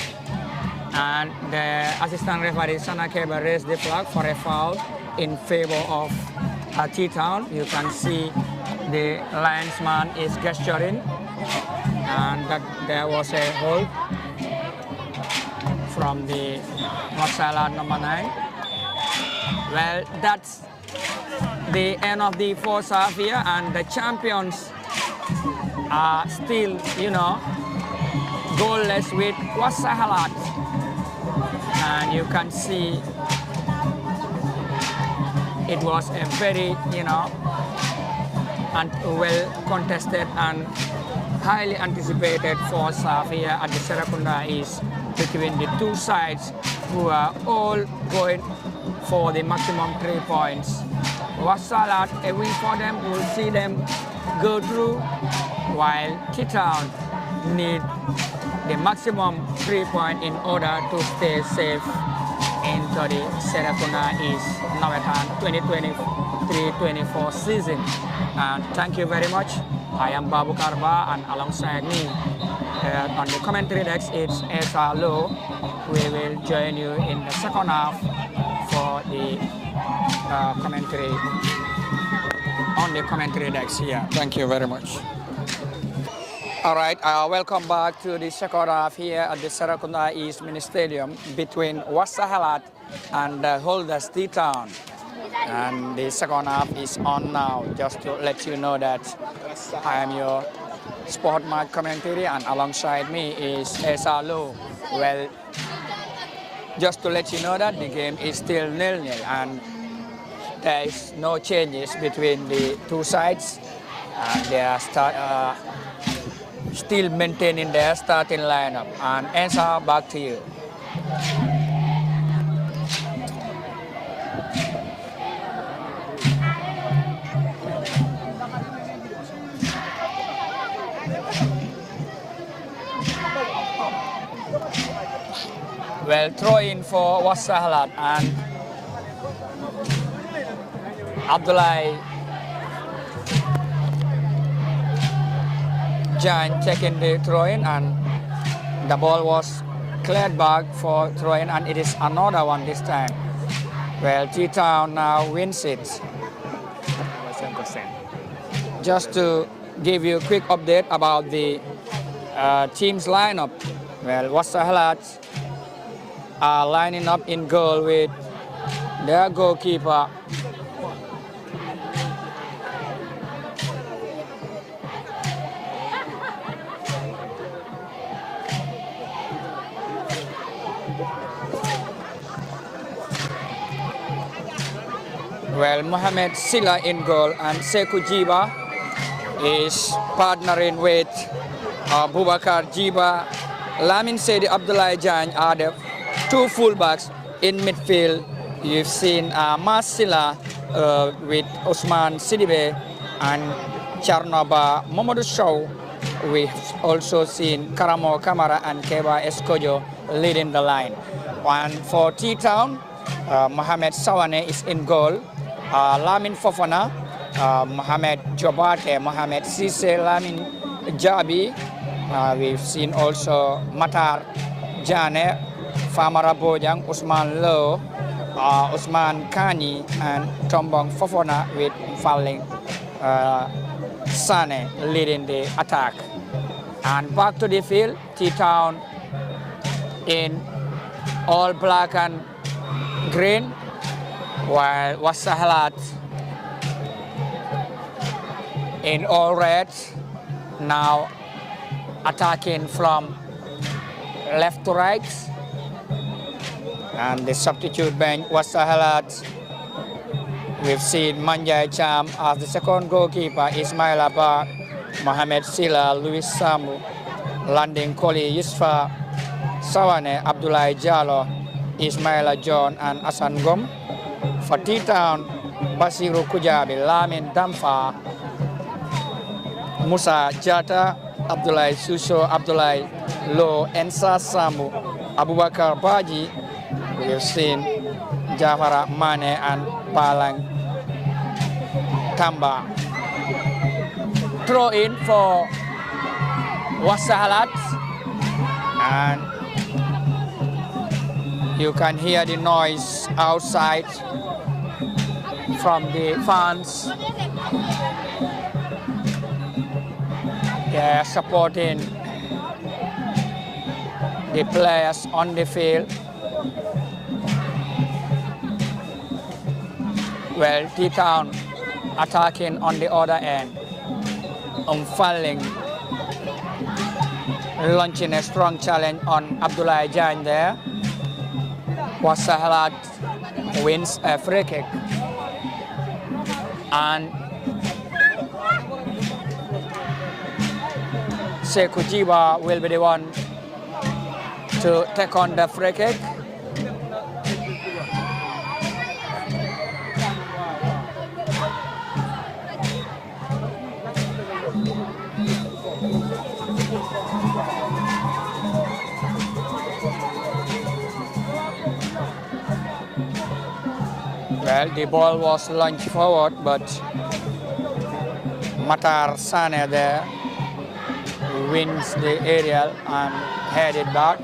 And the assistant referee Sana Keba raised the flag for a foul in favor of T-Town. You can see the linesman is gesturing, and that there was a hold from the Wakhsahalat number 9. Well, that's the end of the first half here, and the champions are still, goalless with Wakhsahalat. And you can see it was a very, and well contested and highly anticipated first half here at the Serakunda East between the two sides who are all going for the maximum 3 points. Wakhsahalat, a win for them, will see them go through, while T-Town need the maximum 3 points in order to stay safe into the Serakunda East Nawettan 2023-24 season. And thank you very much. I am Babu Karba, and alongside me on the commentary deck it's Esa Low. We will join you in the second half for the commentary on the commentary decks here. Thank you very much. All right, welcome back to the second half here at the Serakunda East Mini Stadium between Wakhsahalat and the holders T-Town. And the second half is on now. Just to let you know that I am your sport match commentary, and alongside me is Esalo. Well, just to let you know that the game is still 0-0 and there is no changes between the two sides. They are still maintaining their starting lineup. And Ensa, back to you. Well, throw in for Wakhsahalat, and Abdullah Jan taking the throw in, and the ball was cleared back for throw in, and it is another one this time. Well, T-Town now wins it. Just to give you a quick update about the team's lineup. Well, Wakhsahalat are lining up in goal with their goalkeeper Mohamed Silla in goal, and Sekou Jiba is partnering with Boubacar Jiba. Lamin Sedi Abdullah Jan are the two fullbacks. In midfield, you've seen Mas Silla with Osman Sidibe and Charnoba Mamadou Sow. We've also seen Karamo Kamara and Keba Escojo leading the line. And for T-Town, Mohamed Sawane is in goal. Lamin Fofana, Mohamed Jobate, Mohamed Sise, Lamin Jabi. We've seen also Matar Jane, Famara Bojang, Usman Lo, Usman Kani, and Tombong Fofana with Falling Sane leading the attack. And back to the field, T-Town in all black and green, while Wakhsahalat in all red, now attacking from left to right. And the substitute bench, Wakhsahalat, we've seen Manjai Cham as the second goalkeeper, Ismail Abba, Mohamed Silla, Luis Samu, Landing Koli, Yusfa Sawane, Abdullah Jallo, Ismaila John, and Asan Gom. For T-Town, Basiru Kujabi, Lamin Damfa, Musa Jata, Abdullah Suso, Abdullah Lo, Ensa Samu, Abubakar Baji. We've seen Jafara Mane and Palang Tamba. Throw in for Wakhsahalat, and you can hear the noise outside from the fans. They are supporting the players on the field. Well, T-Town attacking on the other end. Falling, launching a strong challenge on Abdullah Jan there. Wakhsahalat wins a free kick. And Sekou Jiba will be the one to take on the free kick. Well, the ball was launched forward, but Matar Sane there wins the aerial and headed back.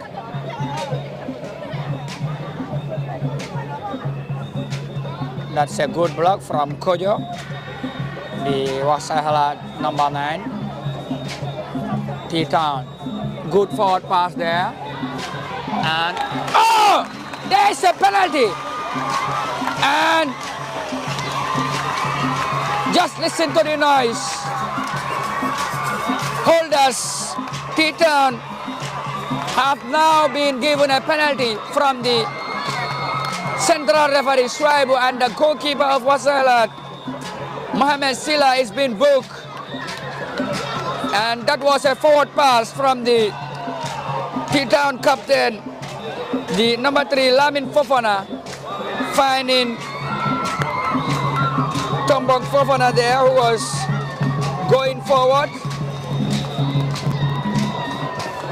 That's a good block from Kojo, the Wakhsahalat number 9. T-Town, good forward pass there. And, oh! There's a penalty! And listen to the noise. Holders, T-Town have now been given a penalty from the central referee Shuaibu, and the goalkeeper of Wakhsahalat, Mohamed Silla, is being booked. And that was a forward pass from the T-Town captain, the number 3 Lamin Fofana, finding Tombong Fofana there, who was going forward.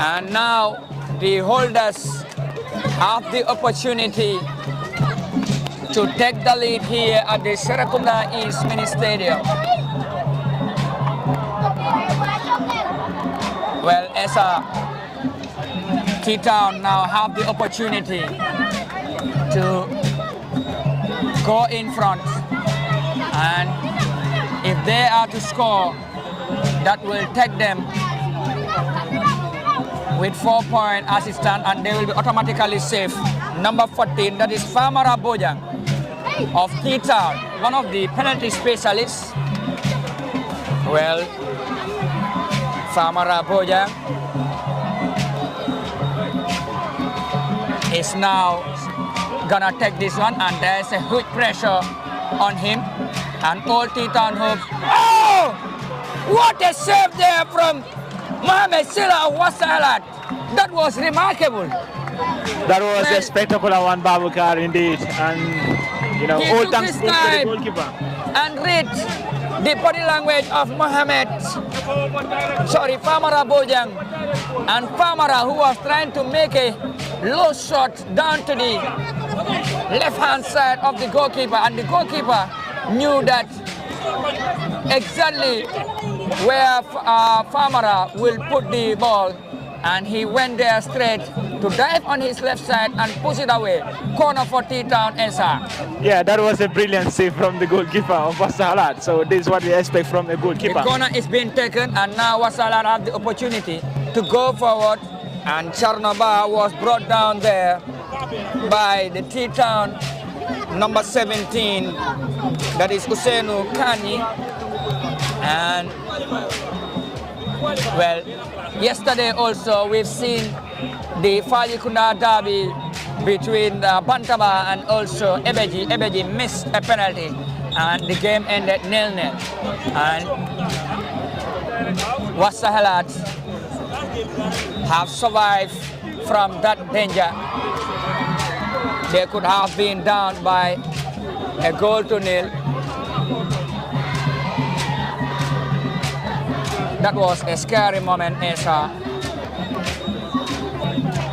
And now the holders have the opportunity to take the lead here at the Serekunda East Mini Stadium. Well, as T-Town now have the opportunity to go in front, and if they are to score, that will take them with 4 points as it stands, and they will be automatically safe. Number 14, that is Famara Bojang of T-Town, one of the penalty specialists. Well, Famara Bojang is now gonna take this one, and there's a huge pressure on him, and all T-Town hopes. Oh! What a save there from Mohamed Silla of Wakhsahalat. That was remarkable. That was a spectacular one, Babukar, indeed. And, you know, all thanks to the goalkeeper. And read the body language of Famara Bojang. And Famara, who was trying to make a low shot down to the left-hand side of the goalkeeper. And the goalkeeper knew that exactly where Famara will put the ball, and he went there straight to dive on his left side and push it away. Corner for T-Town, Esa. Yeah, that was a brilliant save from the goalkeeper of Wakhsahalat. So this is what we expect from a goalkeeper. The corner is being taken, and now Wakhsahalat have the opportunity to go forward, and Charnaba was brought down there by the T-Town number 17, that is Usainu Kani. And well, yesterday also we've seen the Falikunda derby between Bantaba and also Ebeji. Ebeji missed a penalty and the game ended 0-0. And Wakhsahalat have survived from that danger. They could have been down by a 0-0. That was a scary moment, Esa.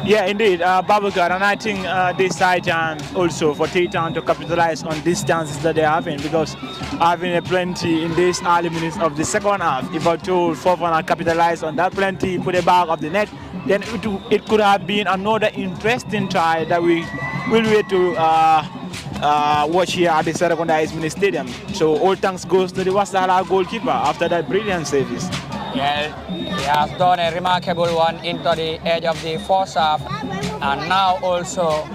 Yeah, indeed, Babukar, and I think this side chance also for T-Town to capitalize on these chances that they're having, because having a plenty in these early minutes of the second half, if I told Fofana capitalize on that plenty, put it back of the net, then it could have been another interesting try that we will wait to watch here at the Serekunda Mini Stadium. So all thanks goes to the Wakhsahalat goalkeeper after that brilliant service. Yeah, he has done a remarkable one into the edge of the first half, and now also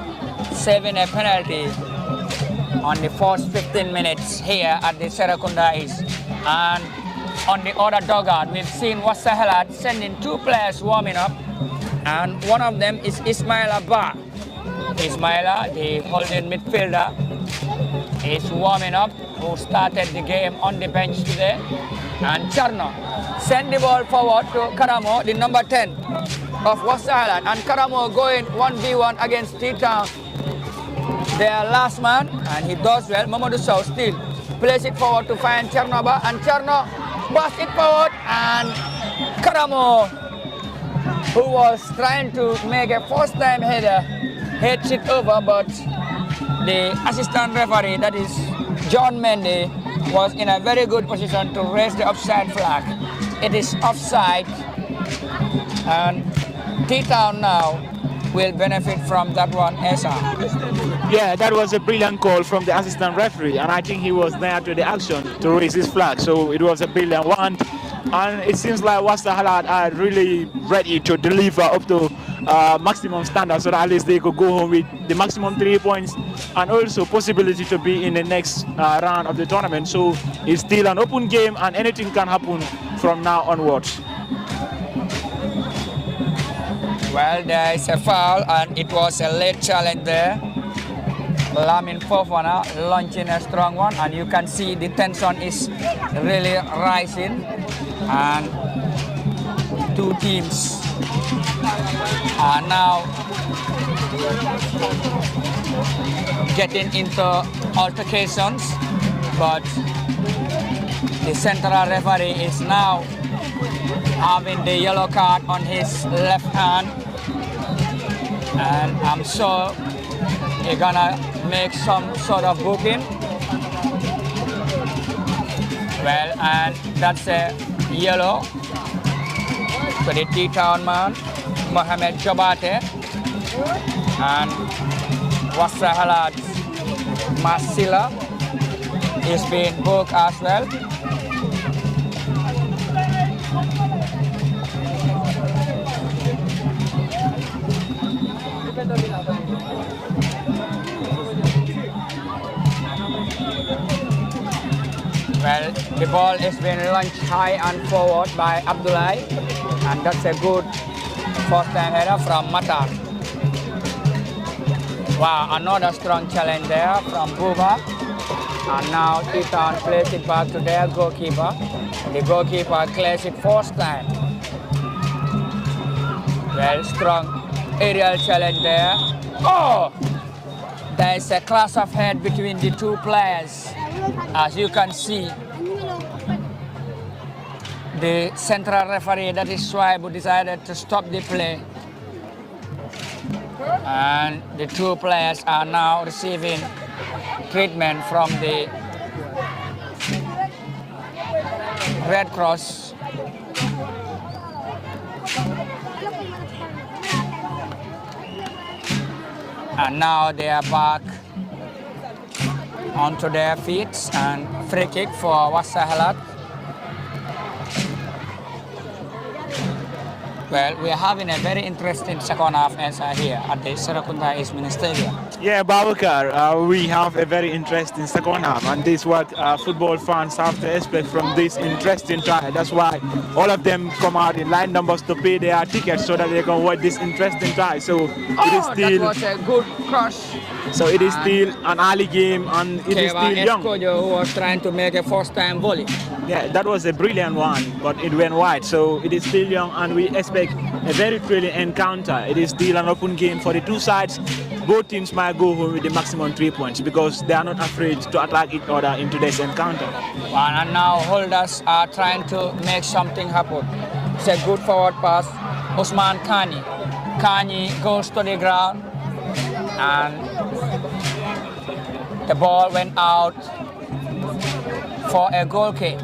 saving a penalty on the first 15 minutes here at the Serekunda East. And on the other dugout, we've seen Wakhsahalat sending 2 players warming up, and one of them is Ismaila Ba. Ismaila, the holding midfielder, is warming up, who started the game on the bench today. And Charno send the ball forward to Karamo, the number 10 of Wakhsahalat. And Karamo going 1v1 against T-Town, their last man, and he does well. Mamadou Sow still plays it forward to find Charnoba, and Charno pass it forward, and Karamo, who was trying to make a first-time header, heads it over, but the assistant referee, that is John Mendy, was in a very good position to raise the offside flag. It is offside, and T-Town now will benefit from that one, Esa. Yeah, that was a brilliant call from the assistant referee, and I think he was there to the action to raise his flag. So it was a brilliant one, and it seems like Wakhsahalat are really ready to deliver up to maximum standard so that at least they could go home with the maximum 3 points and also possibility to be in the next round of the tournament. So it's still an open game and anything can happen from now onwards. Well, there is a foul and it was a late challenge there. Lamin Fofana launching a strong one, and you can see the tension is really rising, and two teams are now getting into altercations, but the central referee is now having the yellow card on his left hand, and I'm sure he's gonna make some sort of booking. Well, and that's a yellow for the T-Town man, Mohamed Jabate, and Wakhsahalat Masila is being booked as well. Well, the ball is being launched high and forward by Abdullah, and that's a good first-time header from Matar. Wow, another strong challenge there from Buba, and now T-Town plays it back to their goalkeeper. The goalkeeper clears it first time. Well, strong aerial challenge there. Oh! There is a clash of head between the two players. As you can see, the central referee, that is Schwab, decided to stop the play. And the two players are now receiving treatment from the Red Cross. And now they are back onto their feet, and free kick for Wakhsahalat. Well, we are having a very interesting second half answer here at the Serakunda East Mini Stadium. Yeah, Babakar, we have a very interesting second half, and this is what football fans have to expect from this interesting tie. That's why all of them come out in line numbers to pay their tickets so that they can watch this interesting tie. So it is still, that was a good crush. So it is still an early game, and it is still young. Escojo, who was trying to make a first-time volley. Yeah, that was a brilliant one, but it went wide. So it is still young, and we expect a very thrilling encounter. It is still an open game for the two sides. Both teams might go home with the maximum 3 points because they are not afraid to attack each other in today's encounter. And now holders are trying to make something happen. It's a good forward pass. Usman Kani. Kani goes to the ground, and the ball went out for a goal kick.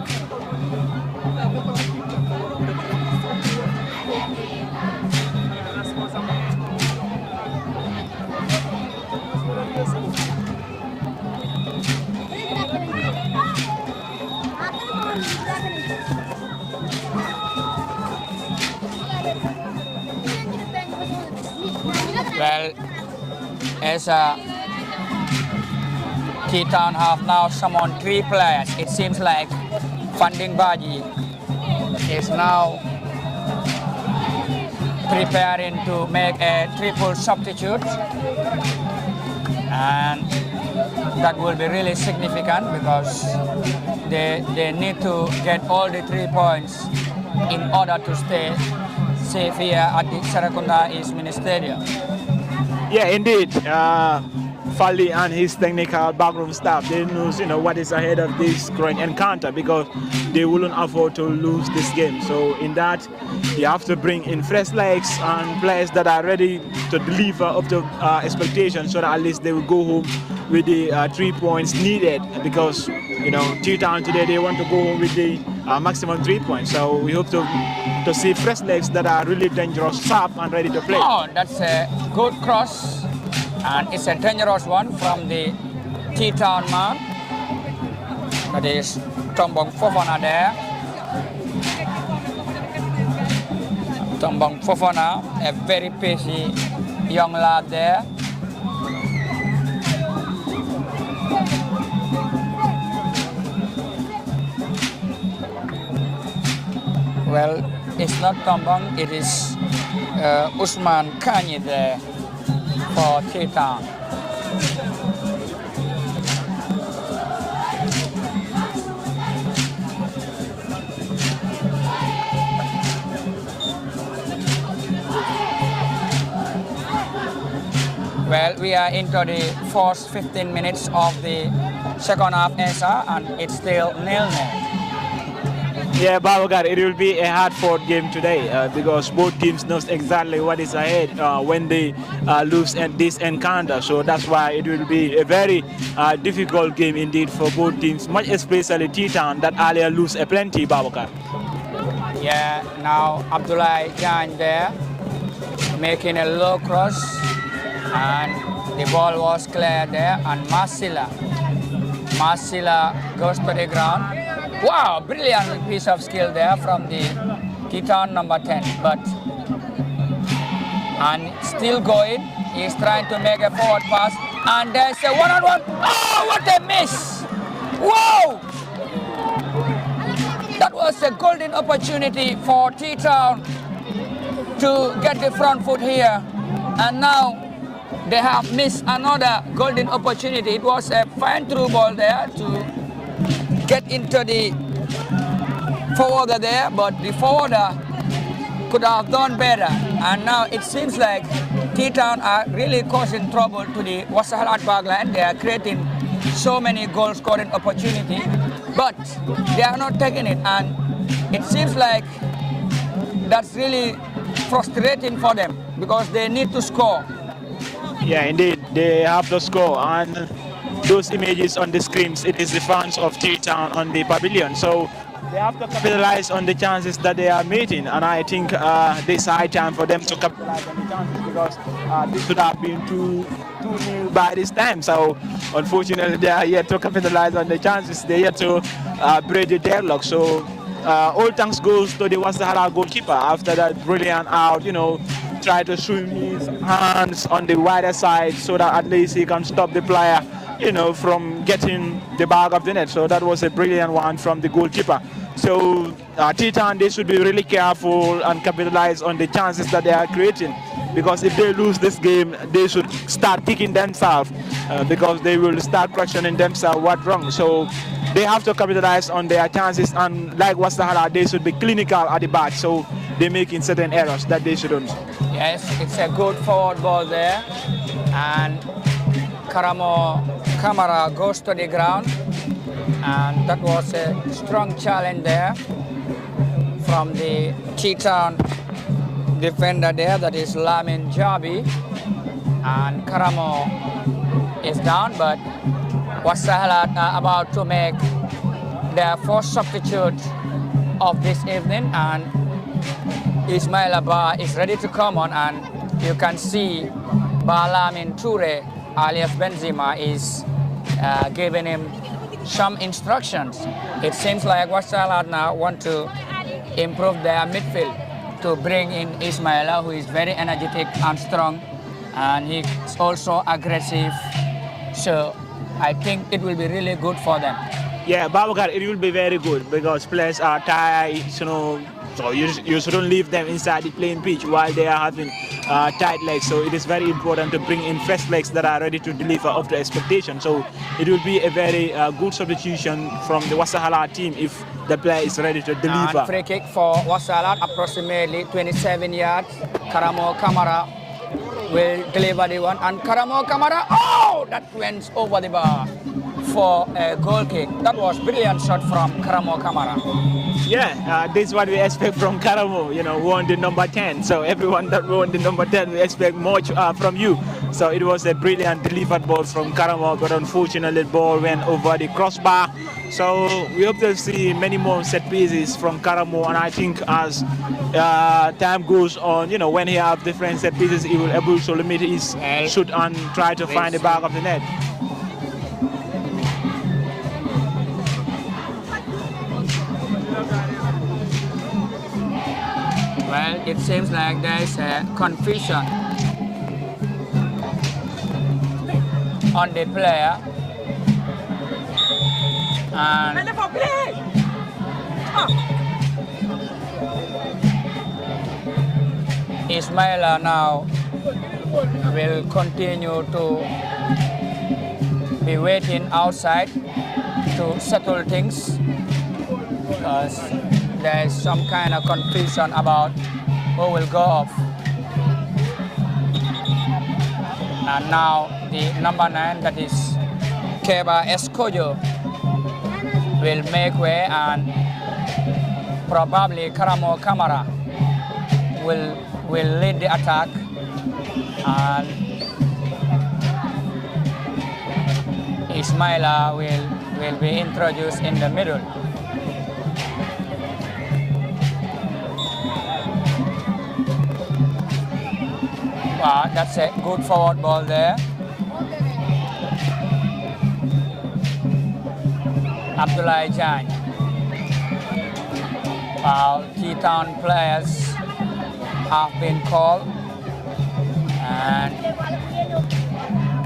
Well, as a T-Town have now summoned 3 players. It seems like Funding Baji is now preparing to make a triple substitute, and that will be really significant because they need to get all the 3 points in order to stay safe here at the Serakunda East Mini Stadium. Yeah, indeed. Fali and his technical backroom staff, they know what is ahead of this growing encounter because they wouldn't afford to lose this game. So in that, you have to bring in fresh legs and players that are ready to deliver up to expectations so that at least they will go home with the 3 points needed because, T-Town today, they want to go home with the maximum 3 points. So we hope to see fresh legs that are really dangerous, sharp and ready to play. Oh, that's a good cross. And it's a dangerous one from the T-Town man. That is Tombong Fofana there. Tombong Fofana, a very patient young lad there. Well, it's not Tombong, it is Usman Kanye there for T-Town. Well, we are into the first 15 minutes of the second half, Esa, and it's still 0-0. Yeah, Babagar, it will be a hard-fought game today because both teams know exactly what is ahead when they lose in this encounter. So that's why it will be a very difficult game indeed for both teams, much especially T-Town that earlier lose a plenty, Babagar. Yeah, now Abdullah Jan there making a low cross, and the ball was cleared there, and Masila goes to the ground. Wow, brilliant piece of skill there from the Titan number 10, and still going. He's trying to make a forward pass, and there's a one-on-one. Oh, what a miss! Whoa! That was a golden opportunity for T-Town to get the front foot here, and now they have missed another golden opportunity. It was a fine through ball there to get into the forwarder there, but the forwarder could have done better. And now it seems like T-Town are really causing trouble to the Wakhsahalat backline. They are creating so many goal scoring opportunities, but they are not taking it, and it seems like that's really frustrating for them because they need to score. Yeah, indeed, they have to score, and those images on the screens, it is the fans of T-Town on the pavilion. So they have to capitalize on the chances that they are meeting, and I think this high time for them to capitalize on the chances because this should have been 2-0 by this time. So unfortunately, they are yet to capitalize on the chances. They are yet to break the deadlock. So all thanks goes to the Wakhsahalat goalkeeper after that brilliant out, try to swim his hands on the wider side so that at least he can stop the player, from getting the back of the net. So that was a brilliant one from the goalkeeper. So T-Town, they should be really careful and capitalize on the chances that they are creating, because if they lose this game, they should start kicking themselves because they will start questioning themselves what's wrong. So they have to capitalize on their chances, and like Wakhsahalat, they should be clinical at the back, so they're making certain errors that they shouldn't. Yes, it's a good forward ball there, and Camara goes to the ground, and that was a strong challenge there from the T-Town defender there, that is Lamin Jabi, and Karamo is down, but Wakhsahalat are about to make their first substitute of this evening, and Ismail Abba is ready to come on, and you can see Balamin Toure alias Benzema is giving him some instructions. It seems like Wakhsahalat now want to improve their midfield to bring in Ismaila, who is very energetic and strong, and he's also aggressive. So I think it will be really good for them. Yeah, Babagar, it will be very good because players are tired, so you shouldn't leave them inside the playing pitch while they are having tight legs. So it is very important to bring in fresh legs that are ready to deliver up to expectation. So it will be a very good substitution from the Wakhsahalat team if the player is ready to deliver. And free kick for Wakhsahalat, approximately 27 yards. Karamo Kamara will deliver the one, and Karamo Kamara, oh, that went over the bar for a goal kick. That was brilliant shot from Karamo Kamara. Yeah, this is what we expect from Karamo, won the number 10. So everyone that won the number 10, we expect much from you. So it was a brilliant delivered ball from Karamo, but unfortunately the ball went over the crossbar. So we hope to see many more set pieces from Karamo, and I think as time goes on, when he have different set pieces, he will be able to limit his shoot and try to find the back of the net. Well, it seems like there is a confusion on the player. And Ismaila now will continue to be waiting outside to settle things because there is some kind of confusion about who will go off. And now the number 9, that is Keba Escojo, will make way, and probably Karamo Kamara will lead the attack, and Ismaila will be introduced in the middle. Wow, that's a good forward ball there. Abdullah Jan. Wow, T-Town players have been called, and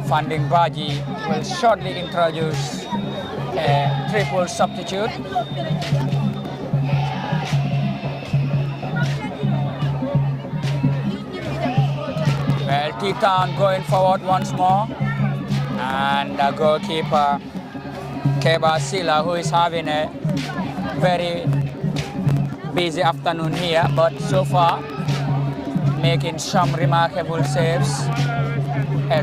Funding Baji will shortly introduce a triple substitute. Well, T-Town going forward once more, and the goalkeeper Keba Sila, who is having a very busy afternoon here, but so far making some remarkable saves, a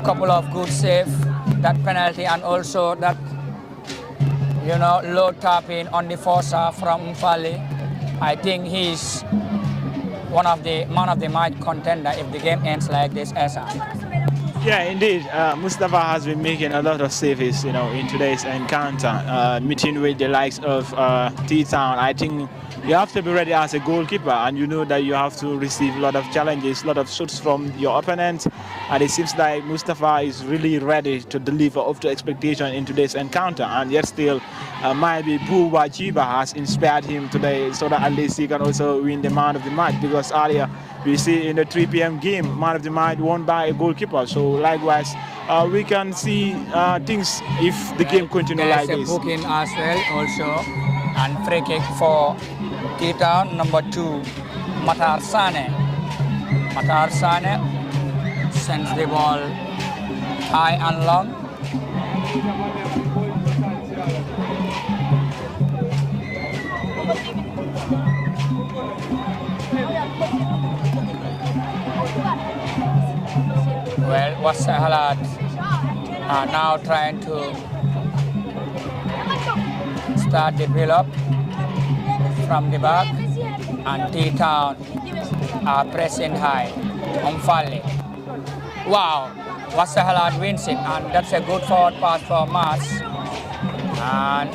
couple of good saves, that penalty, and also that, you know, low tapping on the forcer from Mfali. I think he's one of the man of the match contender if the game ends like this, Esa. Yeah, indeed. Mustafa has been making a lot of saves, you know, in today's encounter, meeting with the likes of T-Town. I think you have to be ready as a goalkeeper, and you know that you have to receive a lot of challenges, a lot of shots from your opponent. And it seems like Mustafa is really ready to deliver up to expectation in today's encounter. And yet still, maybe Buba Chiba has inspired him today so that at least he can also win the man of the match, because earlier we see in the 3 p.m. game, man of the match won by a goalkeeper. So likewise, we can see things if the game continues like this. There's a booking as well also, and free kick for T-Town, number 2, Matar Sane. Matar Sane sends the ball high and long. Well, Wakhsahalat are now trying to start the build-up from the back, and T-Town are pressing high. Omfali. Wow, Wakhsahalat wins it, and that's a good forward pass for Mas. And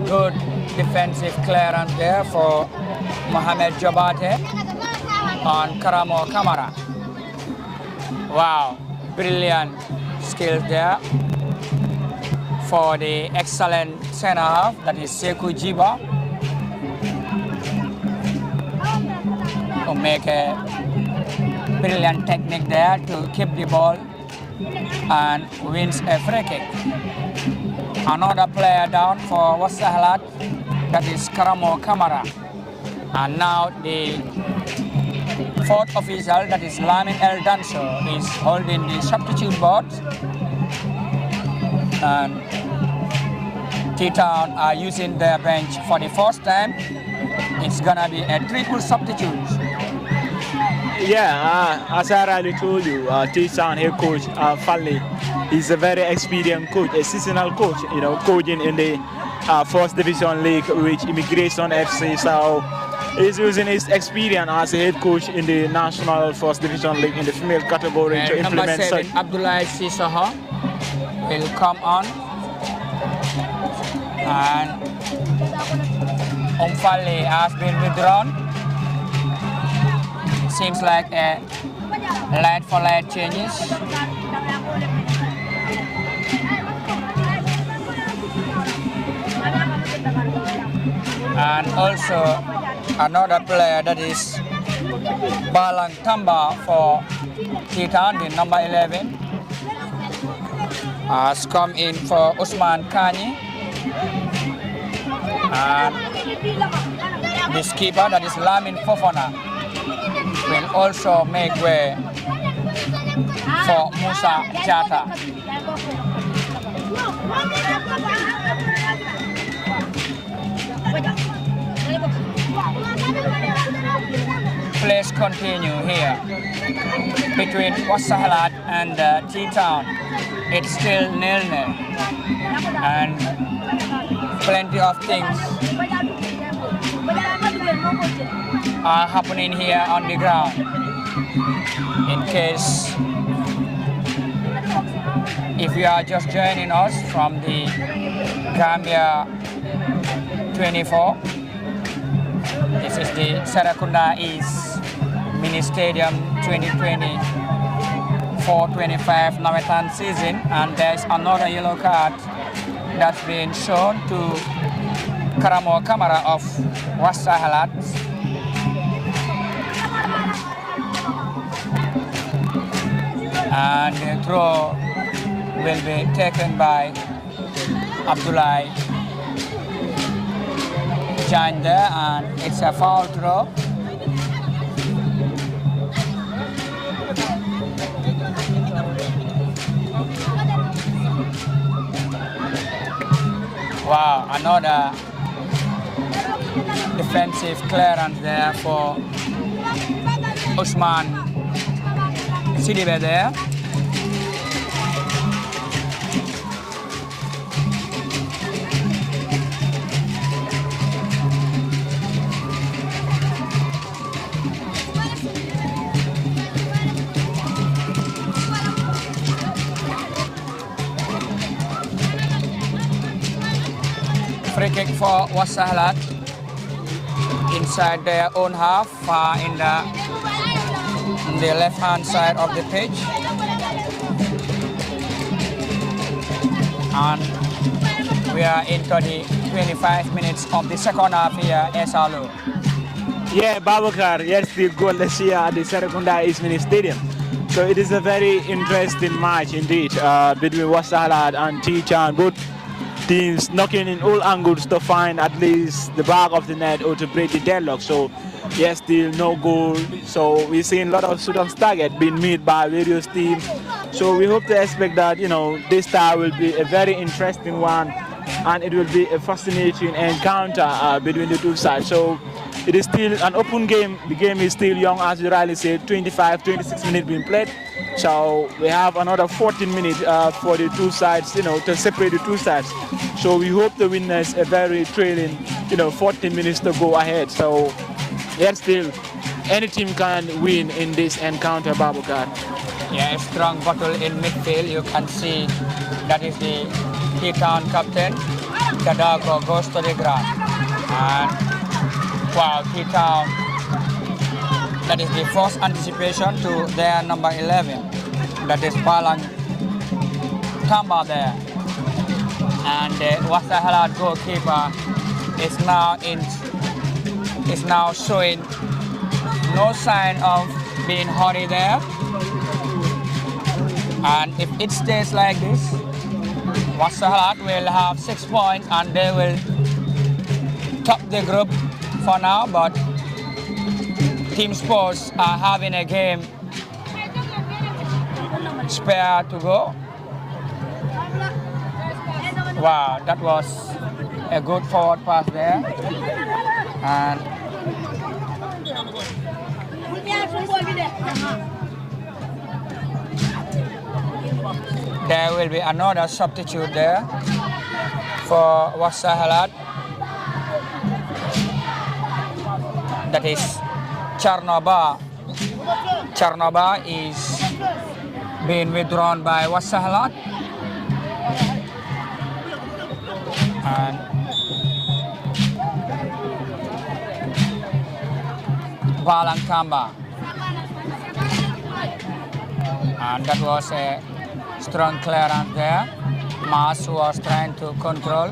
good defensive clearance there for Mohamed Jabate on Karamo Kamara. Wow, brilliant skills there for the excellent center half, that is Sekou Jiba, who make a brilliant technique there to keep the ball and wins a free kick. Another player down for Wakhsahalat, that is Karamo Kamara. And now the 4th official, that is Lamin El Danso, is holding the substitute board. And T-Town are using their bench for the first time. It's gonna be a triple substitute. Yeah, as I already told you, T-Town head coach Fali is a very experienced coach, a seasonal coach, you know, coaching in the 1st Division League with Immigration FC. So he's using his experience as a head coach in the National 1st Division League in the female category to implement. Number 7, Abdullah Sisoho will come on, and Omfali has been withdrawn. Seems like a light for light changes. And also another player, that is Balang Tamba for Titan, the number 11, has come in for Usman Kani. And the skipper, that is Lamin Fofana, will also make way for Musa Jata. Plays continue here between Wakhsahalat and T-Town. It's still 0-0, and plenty of things are happening here on the ground. In case if you are just joining us from the Gambia 24, this is the Serekunda East Mini Stadium 2024-25 Nawettan season, and there's another yellow card that's been shown to Karamo Kamara of Wakhsahalat. And the throw will be taken by Abdullah Jan there, and it's a foul throw. Wow, another defensive clearance there for Usman Sidibe there. Free kick for Wakhsahalat inside their own half, far in the left-hand side of the pitch. And we are into the 25 minutes of the second half here, Esalo. Yeah, Babakar, yes, the goalless here at the Serekunda East Mini Stadium. So it is a very interesting match indeed between Wakhsahalat and T-Town. Both teams knocking in all angles to find at least the back of the net or to break the deadlock. So yes, still no goal. So we're seeing a lot of Sudan's target being made by various teams. So we hope to expect that, you know, this time will be a very interesting one, and it will be a fascinating encounter between the two sides. So it is still an open game. The game is still young, as you rightly said, 26 minutes being played. So we have another 14 minutes for the two sides, you know, to separate the two sides. So we hope the winners a very trailing, 14 minutes to go ahead. So yet still, any team can win in this encounter, Babukar. Yeah, a strong battle in midfield. You can see that is the T-Town captain. Kadago goes to the ground. And wow, T-Town, that is the first anticipation to their number 11. That is Balang Tamba there. And the Wakhsahalat goalkeeper is now showing no sign of being hurried there. And if it stays like this, Wakhsahalat will have 6 points and they will top the group for now. But Team Sports are having a game spare to go. Wow, that was a good forward pass there. And there will be another substitute there for Wakhsahalat. That is Charnoba. Charnoba is being withdrawn by Wakhsahalat. And Balang Tamba. And that was a strong clearance there. Mas was trying to control,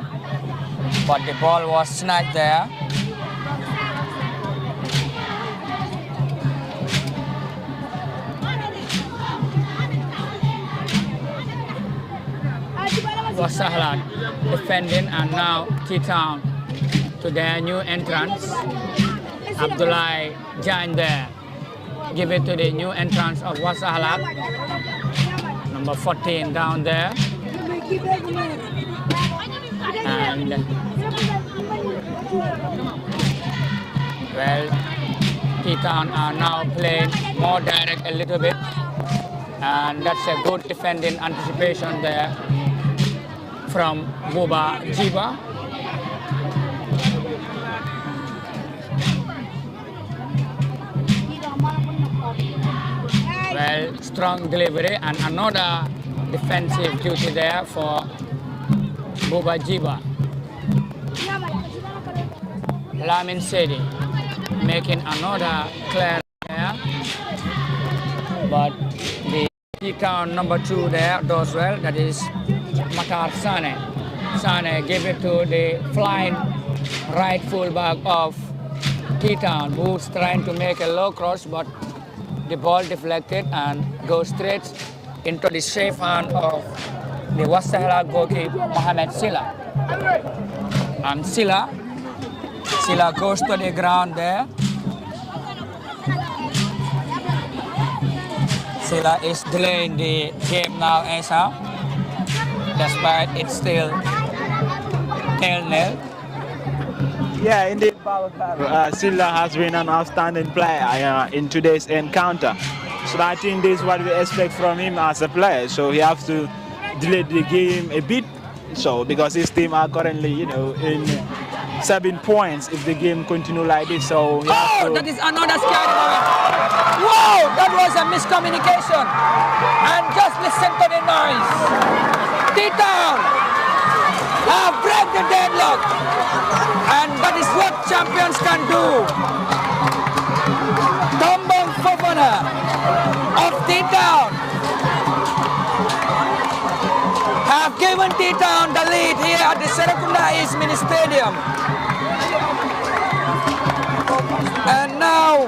but the ball was snatched there. Wakhsahalat defending, and now T-Town to their new entrance. Abdullah Jan there. Give it to the new entrance of Wakhsahalat. Number 14 down there. And well, T-Town are now playing more direct a little bit. And that's a good defending anticipation there from Buba Jiba. Well, strong delivery and another defensive duty there for Buba Jiba. Lamin Sedi making another clear there, but the T-Town number 2 there does well, that is Matar Sane. Sane gave it to the flying right fullback of T-Town, who's trying to make a low cross, but the ball deflected and goes straight into the safe hand of the Wakhsahalat goalkeeper Mohamed Silla. And Silla goes to the ground there. Silla is delaying the game now, Esa, despite it's still 0-0. Yeah, indeed, Silla has been an outstanding player in today's encounter. So I think this is what we expect from him as a player. So he has to delay the game a bit. So because his team are currently, in 7 points if the game continue like this. So that is another scary moment. Wow, that was a miscommunication. And just listen to the noise. T-Town have break the deadlock. And that is what champions can do. Tombong Fofana of T-Town have given T-Town the lead here at the Serekunda East Mini Stadium. And now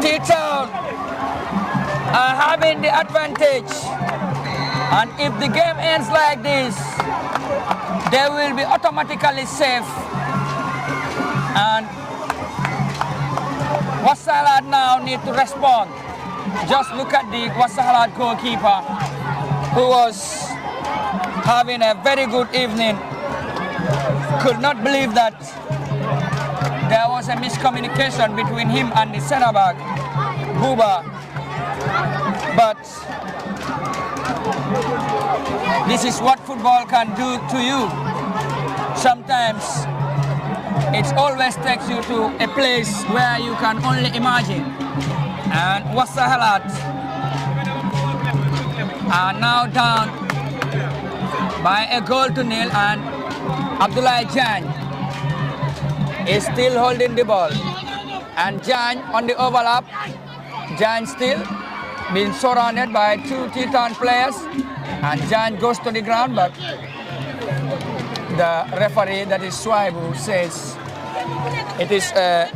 T-Town are having the advantage. And if the game ends like this, they will be automatically safe. And Wakhsahalat now need to respond. Just look at the Wakhsahalat goalkeeper, who was having a very good evening. Could not believe that there was a miscommunication between him and the centre back, Buba. But this is what football can do to you. Sometimes it always takes you to a place where you can only imagine. And Wakhsahalat are now down by a 0-0, and Abdullah Jan is still holding the ball. And Jan on the overlap, Jan still being surrounded by 2 T-Town players, and Jan goes to the ground, but the referee, that is Swaibu, says it is a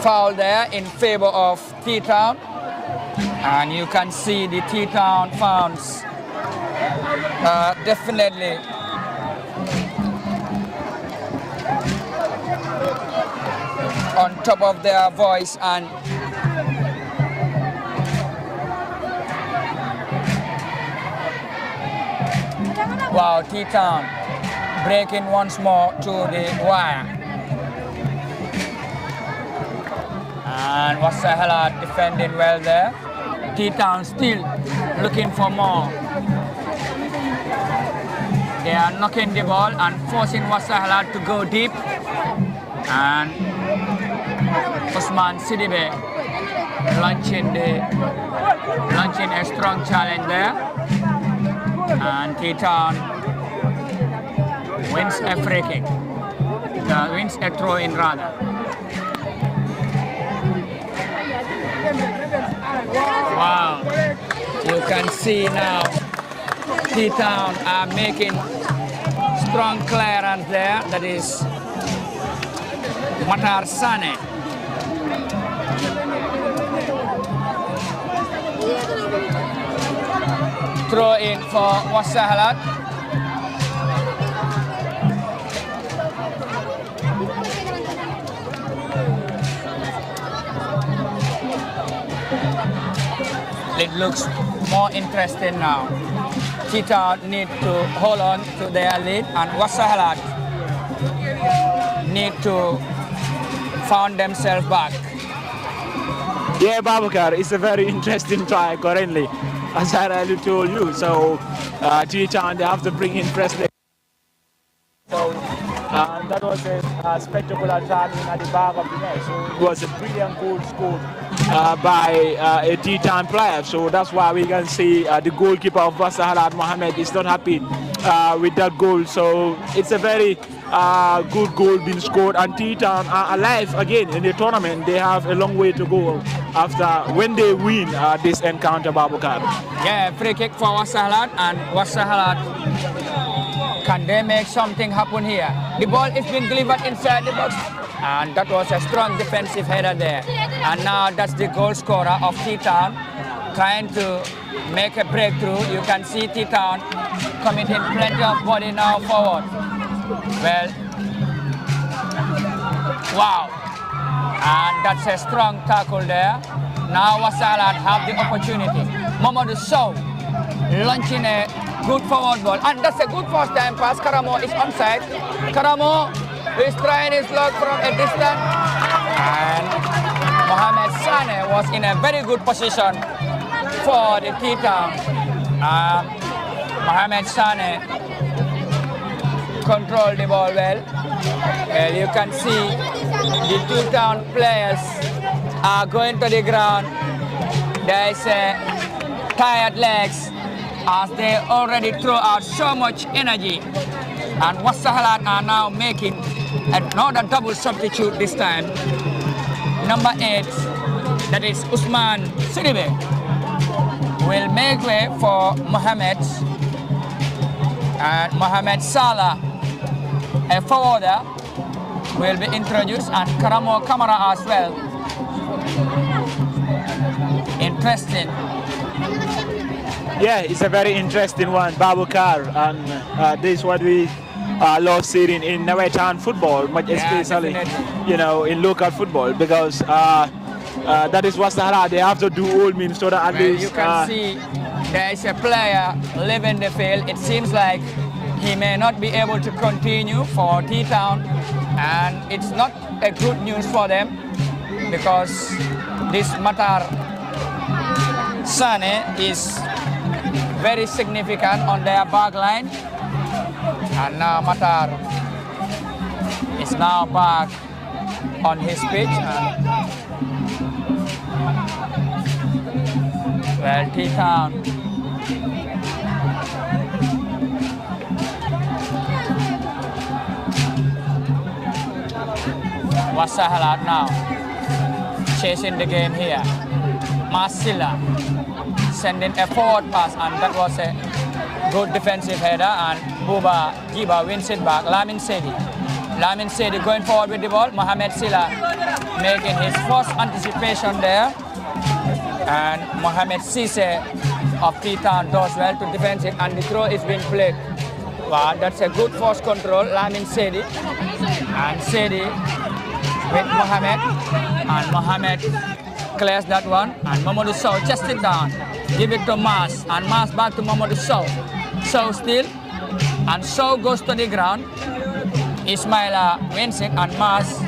foul there in favor of T-Town, and you can see the T-Town fans definitely on top of their voice. And wow, T-Town breaking once more to the wire. And Wakhsahalat defending well there. T-Town still looking for more. They are knocking the ball and forcing Wakhsahalat to go deep. And Osman Sidibe launching a strong challenge there. And T-Town wins a free kick. Wins a throw-in rather. Wow, you can see now T-Town are making strong clearance there. That is Matar Sane. throw in for Wakhsahalat. It looks more interesting now. Tita need to hold on to their lead, and Wakhsahalat need to found themselves back. Yeah, Babakar, it's a very interesting try currently, as I already told you. So, Tita, they have to bring in Presley. So, that was a spectacular tackling at the back of the net. So, it was a brilliant goal scored by a T-time player. So, that's why we can see the goalkeeper of Wakhsahalat, Mohammed, is not happy with that goal. So, it's a very good goal being scored, and T-Town are alive again in the tournament. They have a long way to go after when they win this encounter, Babakar. Yeah, free kick for Wakhsahalat, and Wakhsahalat, can they make something happen here? The ball is being delivered inside the box, and that was a strong defensive header there. And now that's the goal scorer of T-Town trying to make a breakthrough. You can see T-Town committing plenty of body now forward. Well, wow, and that's a strong tackle there. Now Wakhsahalat have the opportunity. Mamadou Sow launching a good forward ball, and that's a good first time pass. Karamo is onside. Karamo is trying his luck from a distance, and Mohamed Sane was in a very good position for the T-Town. Mohamed Sane control the ball well. You can see the T-Town players are going to the ground. There is tired legs as they already throw out so much energy. And Wakhsahalat are now making another double substitute this time. Number 8, that is Usman Sidibe, will make way for Mohamed, and Mohamed Salah, a forwarder, will be introduced, and Karamo Kamara as well. Interesting. Yeah, it's a very interesting one, Babakar, and this is what we love seeing in Nawettan football, much especially, definitely. in local football, because that is Wakhsahalat. They have to do all means so that at least you can see there is a player leaving the field. It seems like he may not be able to continue for T-Town, and it's not a good news for them because this Matar Sane is very significant on their back line. And now Matar is now back on his pitch. Well, T-Town Wakhsahalat now chasing the game here. Masila sending a forward pass, and that was a good defensive header, and Buba Jiba wins it back. Lamin Sedi going forward with the ball. Mohamed Sila making his first anticipation there, and Mohamed Sise of T-Town does well to defend it, and the throw is being played. Wow, that's a good force control. Lamin Sedi and Sedi with Mohamed, and Mohamed clears that one, and Mamadou Sow chest it down, give it to Mas, and Mas back to Mamadou Sow. Sow still, and Sow goes to the ground. Ismaila wins it, and Mas,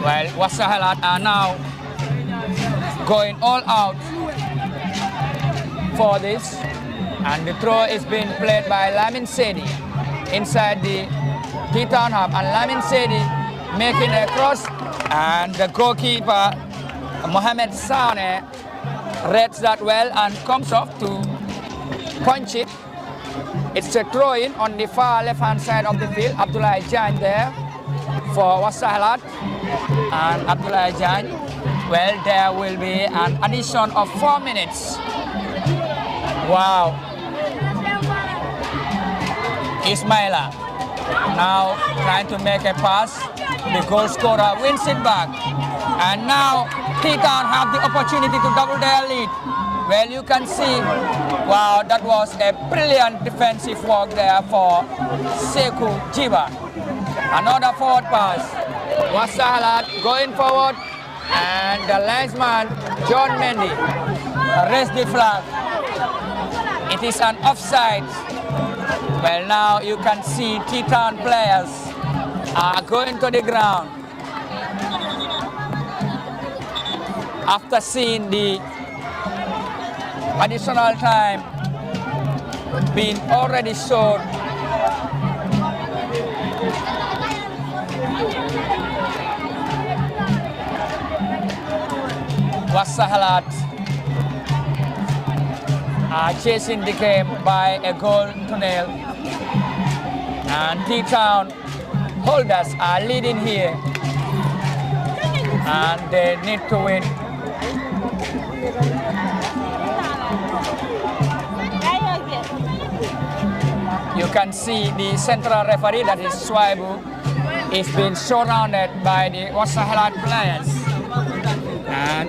well, Wakhsahalat are now going all out for this, and the throw is being played by Lamin Sedi inside the T-Town half, and Lamin Sedi making a cross, and the goalkeeper Mohamed Sane reads that well and comes off to punch it. It's a throw-in on the far left-hand side of the field. Abdullah Jan there for Wakhsahalat, and Abdullah Jan, well, there will be an addition of 4 minutes. Wow. Ismaila now trying to make a pass. The goal scorer wins it back, and now T-Town have the opportunity to double their lead. Well, you can see, wow, that was a brilliant defensive work there for Seku Jiba. Another forward pass. Wakhsahalat going forward, and the linesman, John Mendy, raised the flag. It is an offside. Well, now you can see T-Town players are going to the ground after seeing the additional time being already shown. Wakhsahalat are chasing the game by a goal to nil, and T-Town holders are leading here, and they need to win. You can see the central referee, that is Swaibu, is being surrounded by the Wakhsahalat players. And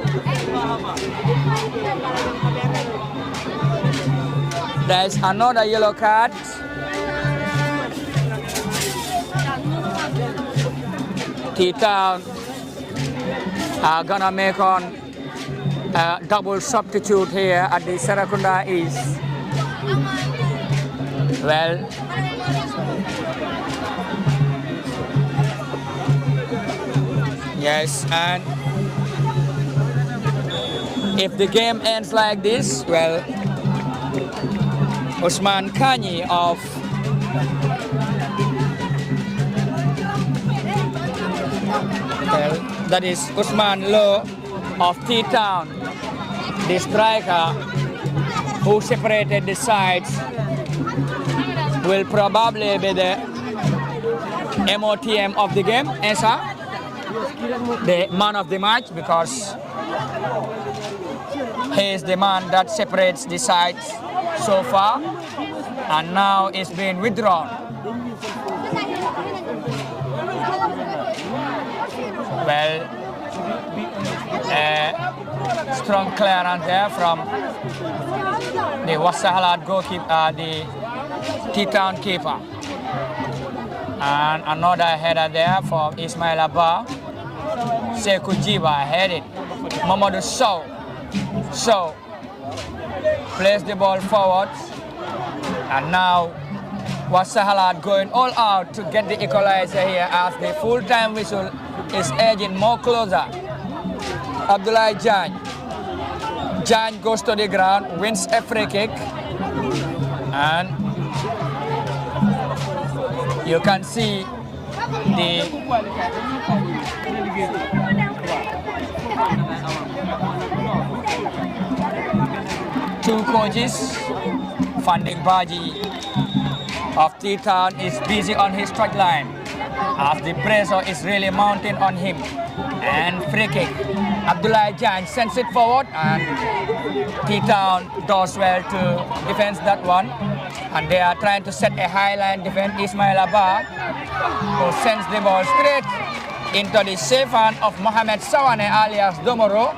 there's another yellow card. T-Town are gonna make on a double substitute here at the Serakunda East. Well, yes, and if the game ends like this, well, Usman Kanyi of that is Usman Low of T-Town, the striker who separated the sides, will probably be the MOTM of the game, Esa, the man of the match, because he is the man that separates the sides so far, and now it's being withdrawn. Well, strong clearance there from the Wakhsahalat goalkeeper, the T-Town keeper. And another header there for Ismail Abba. Seku Jiba headed. Mamadou Sow. So, plays the ball forward. And now Wakhsahalat going all out to get the equalizer here as the full-time whistle is edging more closer. Abdullah Jan. Jan goes to the ground, wins a free kick. And you can see the two coaches. Funding Baji of T-Town is busy on his strike line as the pressure is really mounting on him. And free kick. Abdullah Jan sends it forward, and T-Town does well to defend that one. And they are trying to set a high line defense. Ismail Abba, who sends the ball straight into the safe hand of Mohamed Sawane alias Domoro.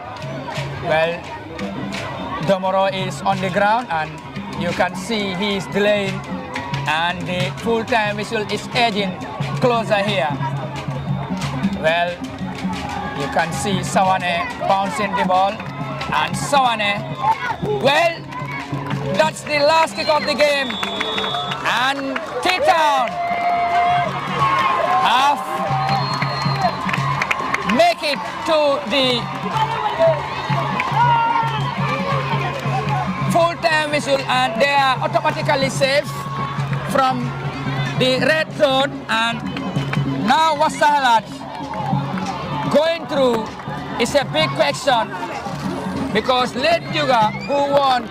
Well, Domoro is on the ground, and you can see he is delaying, and the full-time whistle is edging closer here. Well, you can see Sawane bouncing the ball, and Sawane, well, that's the last kick of the game, and T-Town have make it to the full-time whistle, and they are automatically safe from the red zone. And now Wakhsahalat going through is a big question, because Late Juga, who won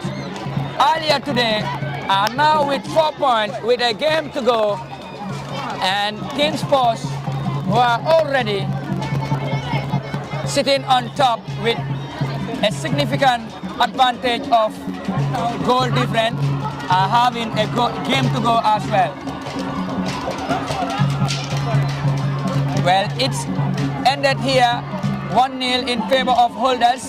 earlier today, are now with 4 points with a game to go, and King Sports, who are already sitting on top with a significant advantage of goal difference, are having a game to go as well. Well, it's ended here 1-0 in favor of holders,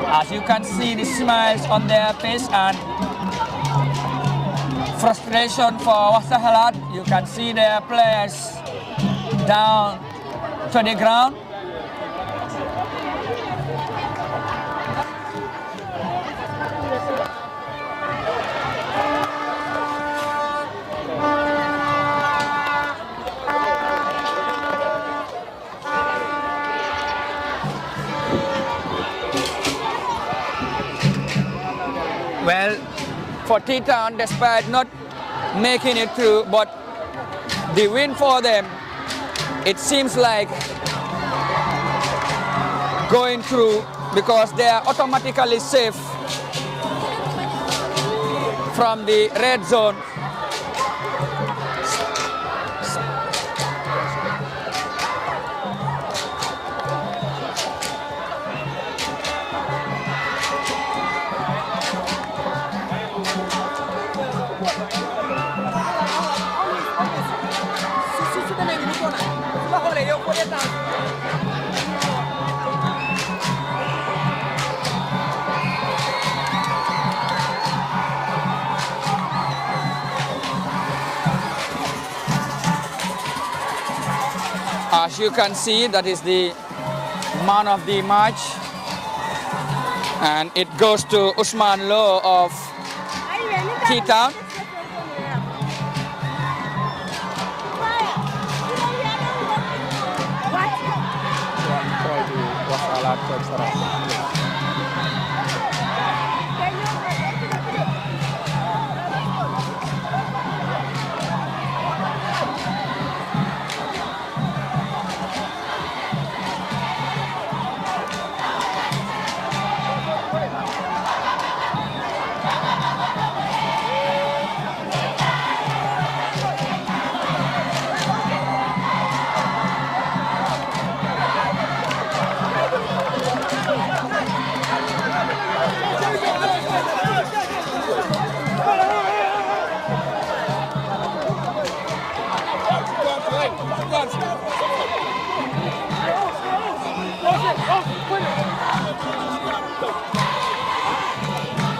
As you can see the smiles on their face and frustration for Wakhsahalat. You can see their players down to the ground. Well, for T-Town, despite not making it through, but the win for them, it seems like going through because they are automatically safe from the red zone. As you can see, that is the man of the match, and it goes to Usman Low of T-Town.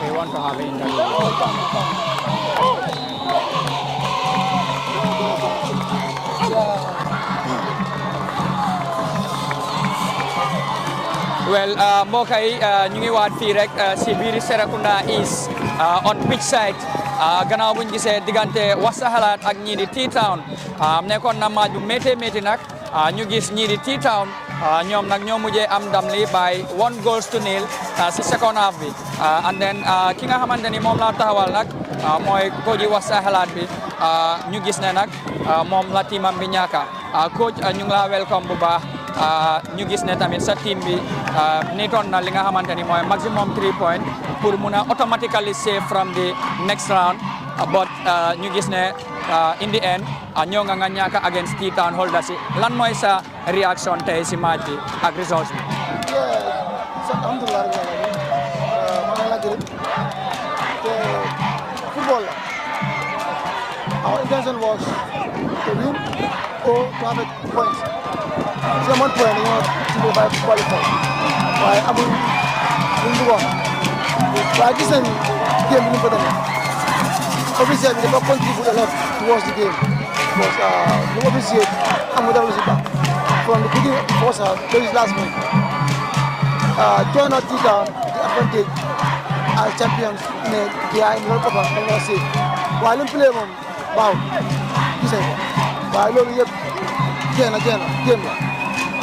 We want to have an interview. Well, mbokk yi ñu ngi waat fii rek si biir Serekunda East on pitch side gannaaw buñ gisee diggante Wakhsahalat ak ñii di T-Town nekkoon na match bu métti nag ñu gis ñii di T-Town ñoom nag ñoo mujjee am ndam li by 1-0 si second half bi and then ki nga xamante ni moom la taxawal nag mooy coach yi Wakhsahalat bi ñu gis ne nag moom la teamam bi ñaaka coach ñu ngi la welcome bu baax ñu gis ne tamit sa team bi nitoon na li nga xamante ni mooy maximum 3 points pour mun a automatically save from the next round but ñu gis ne in the end ñoo nga ñaaka against T-Town holders yi lan mooy sa réaction tey si match bi ak results bi. alhamdulillah maa ngi la gërëm te football la our intention was to win or to have a point. So one point dañoo ci ba qualify waaye amul luñ bëggoon waaye gis nañ game bi ñu ko demee officiel bi dafa contribute a lot towards the game because the officiel amul dara lu si baax from the beginning first half to this last minute join our T-Town the advantage as champions ne they are in World Cup dañ la save waaye li mu play moom waaw gis nañ ko waaye loolu yëpp génn game la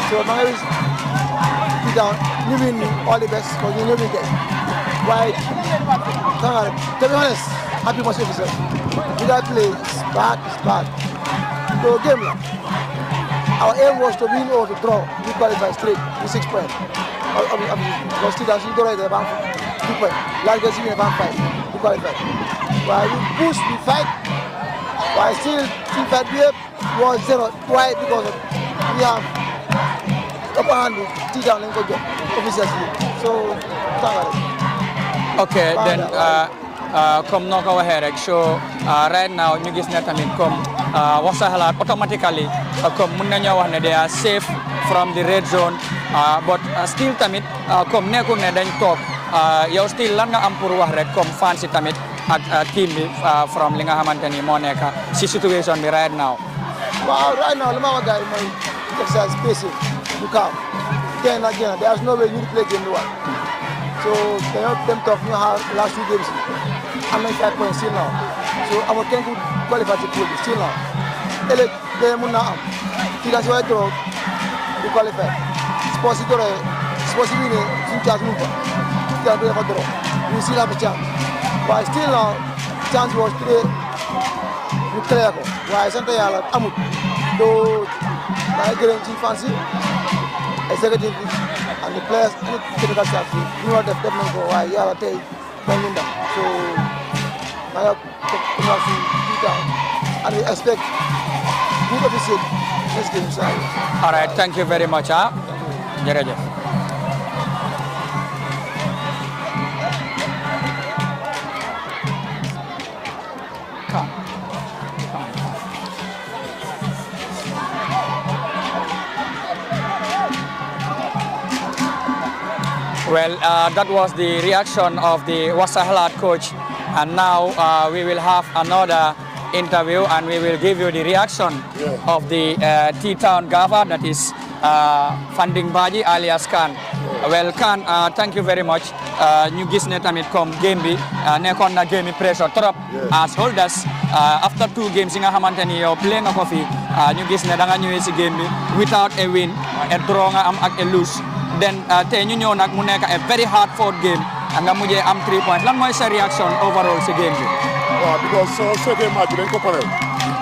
so maa ngi T-Town ñu win all the best because ñu win game waaye to be honest happy most officers we that play is bad so game la our aim was to win or to draw we qualify straight with 6 points because T-Town suñu draw the bank 2 points last game suñu bank 5 we qualify waaye we push we fight waaye still fight bi yëpp was 0 why because we have upper hand T-Town lañ ko jox officially so okay then comme noo ko waxee rek so right now ñu gis ne tamit comme Wakhsahalat automatically comme mun nañoo wax ne they are safe from the red zone but still tamit comme nekkul ne dañ toog yow still lan nga am pour wax rek comme fan si tamit ak team bi from li nga xamante ni moo nekk si situation bi right now. Well, right now, my guy, my exercise spacing, you come. Again, there's no way you need to play game one. So they help them talk, you know, how last 2 games. I'm 5 points still now. So I will can qualify to play still now. They are now. You guys want to qualify. It's possible to chance move. You can do it for draw. You still have a chance. But still now, chance was today. You clear. Why isn't there a amount? Though I guarantee fancy, executive and the players and the technical staff, you know definitely for why you are taking them. So I have to do that and we expect good officiate next game. All right, thank you very much. Jërëjëf. Well, that was the reaction of the Wakhsahalat coach, and now we will have another interview and we will give you the reaction of the T-Town Gava, that is Funding Baji alias Khan. Well, Khan, thank you very much. Ñu gis ne tamit comme game bi nekkoon na game pressure trop as holders after 2 games yi nga xamante ni yow play nga ko fi ñu gis ne da nga ñëwee si game bi without a win, a draw nga am ak a lose. Then tey ñu ñëw nag mu nekk a very hard fought game nga mujjee am 3 points. Lan mooy sa reaction overall si game bi? Waaw because soo seetee match bi dañ ko pareel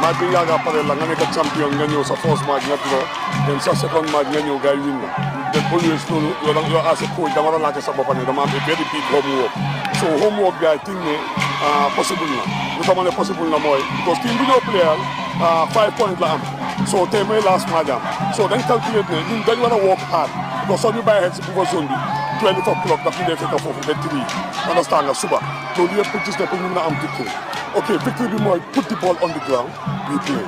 match bi yàgg a pareel la nga nekk champion nga ñëw sa first match nga draw then sa second match nga ñëw gars yi win la then always loolu yow as a coach dama la laajte sa bopp ne dama am a very big homework so homework bi I think ne possible na lu tax ma ne possible na mooy because team bi ñoo playal 5 points la am so tey mooy last match am so dañ calculate ne ñun dañ war a work hard because soo ñu bàyyi xel si buffer zone bi 12 o'clock daf ñu dee fekk foofu ba 3 understand nga suba loolu yëpp pour gis ne pour ñu mën a am victory ok victory bi mooy put the ball on the ground we play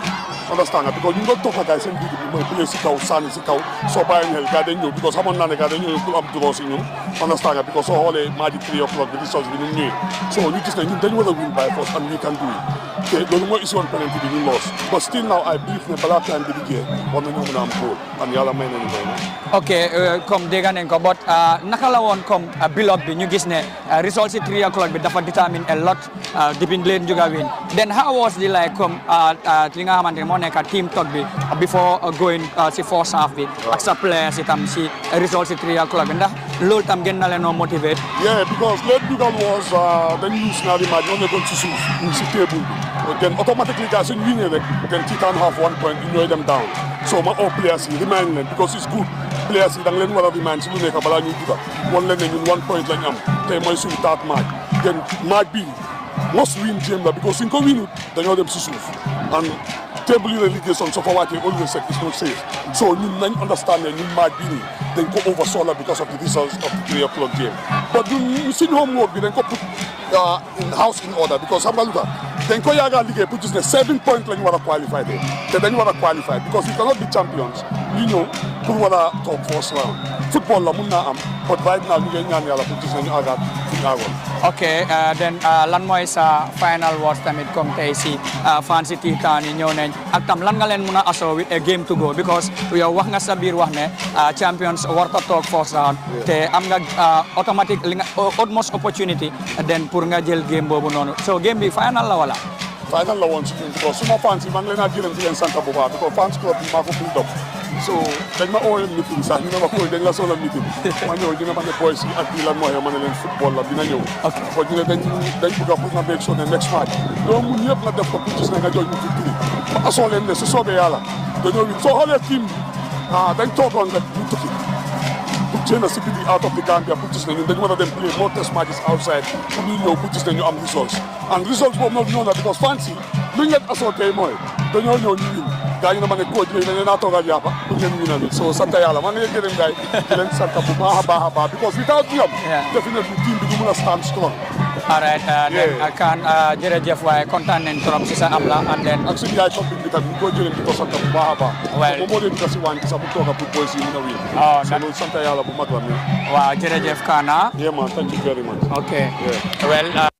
understand nga because ñu ngi doon topp ak gars seen digg bi mooy play si kaw sànni si kaw soo bàyyi xel gars dañ ñëw because xamoon naa ne gars dañ ñëw pour am draw si ñun understand nga because soo xoolee maa di 3 o'clock bi di sos bi ñu ñëwee so ñu gis ne ñun dañu war a win by force and we can do it te loolu mooy isi woon penalty bi ñu lost but still now I believe ne balaa time bi di jeex war nañoo mën a am goal and yàlla may nañu doy na ok comme dégg nañ ko but naka la woon comme build up bi ñu gis ne result si 3 o'clock bi dafa determine a lot depuis leen juga win then how was the like comme li nga xamante ne moo nekk team talk bi before going si first half bi ak sa players itam si result si 3 o'clock bi ndax loolu tam gën na leen noo motivate yeah because leen dugal was dañ use naa di match ñoo nekkoon si suuf si table bi then automatically guys suñ winee rek then T-Town have 1 point ñu ñooy dem down so ma all players yi remind leen because it's good players yi da nga leen war a remind si lu nekk balaa ñuy dugal wan leen ne ñun 1 point lañ am tey mooy suñu taat match then match bi must win game la because suñ ko winut dañoo dem si suuf and table yi relegation so fa wàccee always say it's not safe so ñun nañ understand ne ñun match bii nii dañ ko oversold because of the results of the 3 o'clock game but ñun suñu homework bi dañ ko put in house in order because xam nga lu tax dañ ko yaaga liggéey pour gis ne 7 points lañu war a qualify de te dañu war a qualify because we cannot be champions ñu ñëw pour war a toog first round football la mun naa am but right now ñu ngi ñaan yàlla pour gis ne ñu àggaat fi ñu àggoon. ok then lan mooy sa final words tamit comme tey si fan si T-Town yi ñëw nañ ak tam lan nga leen mun a assure with a game to go because yow wax nga sa biir wax ne champions warta toog first round te am nga automatic li nga utmost opportunity then pour nga jël game boobu noonu so game bi final la wala. final la woon si ñun because suma fans yi maa ngi leen a gërëm di leen sant bu baax because fans club bi maa ko build up so dañ ma ooyoon meeting sax ñu ne ma koy dañ la soxla meeting ma ñëw dina ma ne boys yi ak bii lan moo xew ma ne leen football la dina ñëw ko ñu ne dañ bëgg a pour nga make sure ne next match doo mun yëpp nga def ko pour gis ne nga jox ñu victory ma asoo leen ne su soobee yàlla dañoo win soo xoolee team bi dañ toogoon rek ñu tukki pour jéem a si biti out of the Gambia pour gis ne ñun dañu war a dem play more test matches outside pour ñu ñëw pour gis ne ñu am results and results boobu noonu ñëw na because fans yi lu ñu leen asoo tey mooy dañoo ñëw ñu win gaa ñu ne ma ne coach léegi dañ leen a toogal yàppa pour ngeen winal so sant yàlla man ngeen gërëm gaay di leen sant bu baax a baax because without ñoom definitely team bi du mën a stand strong All right, then I can jërëjëf waaye kontaan nañ trop si sa am la and then ak suñu yaay topic bi tamit ñu ko jëlee di ko sant bu baax a baax. Well, moom moo leen di si wàññi sax bu toog a pour boys yi mën a wéy. Oh, so loolu sant yàlla bu mag la nii. waaw jërëjëf Kana. Yeah man, thank you very much. Okay. Yeah. Well.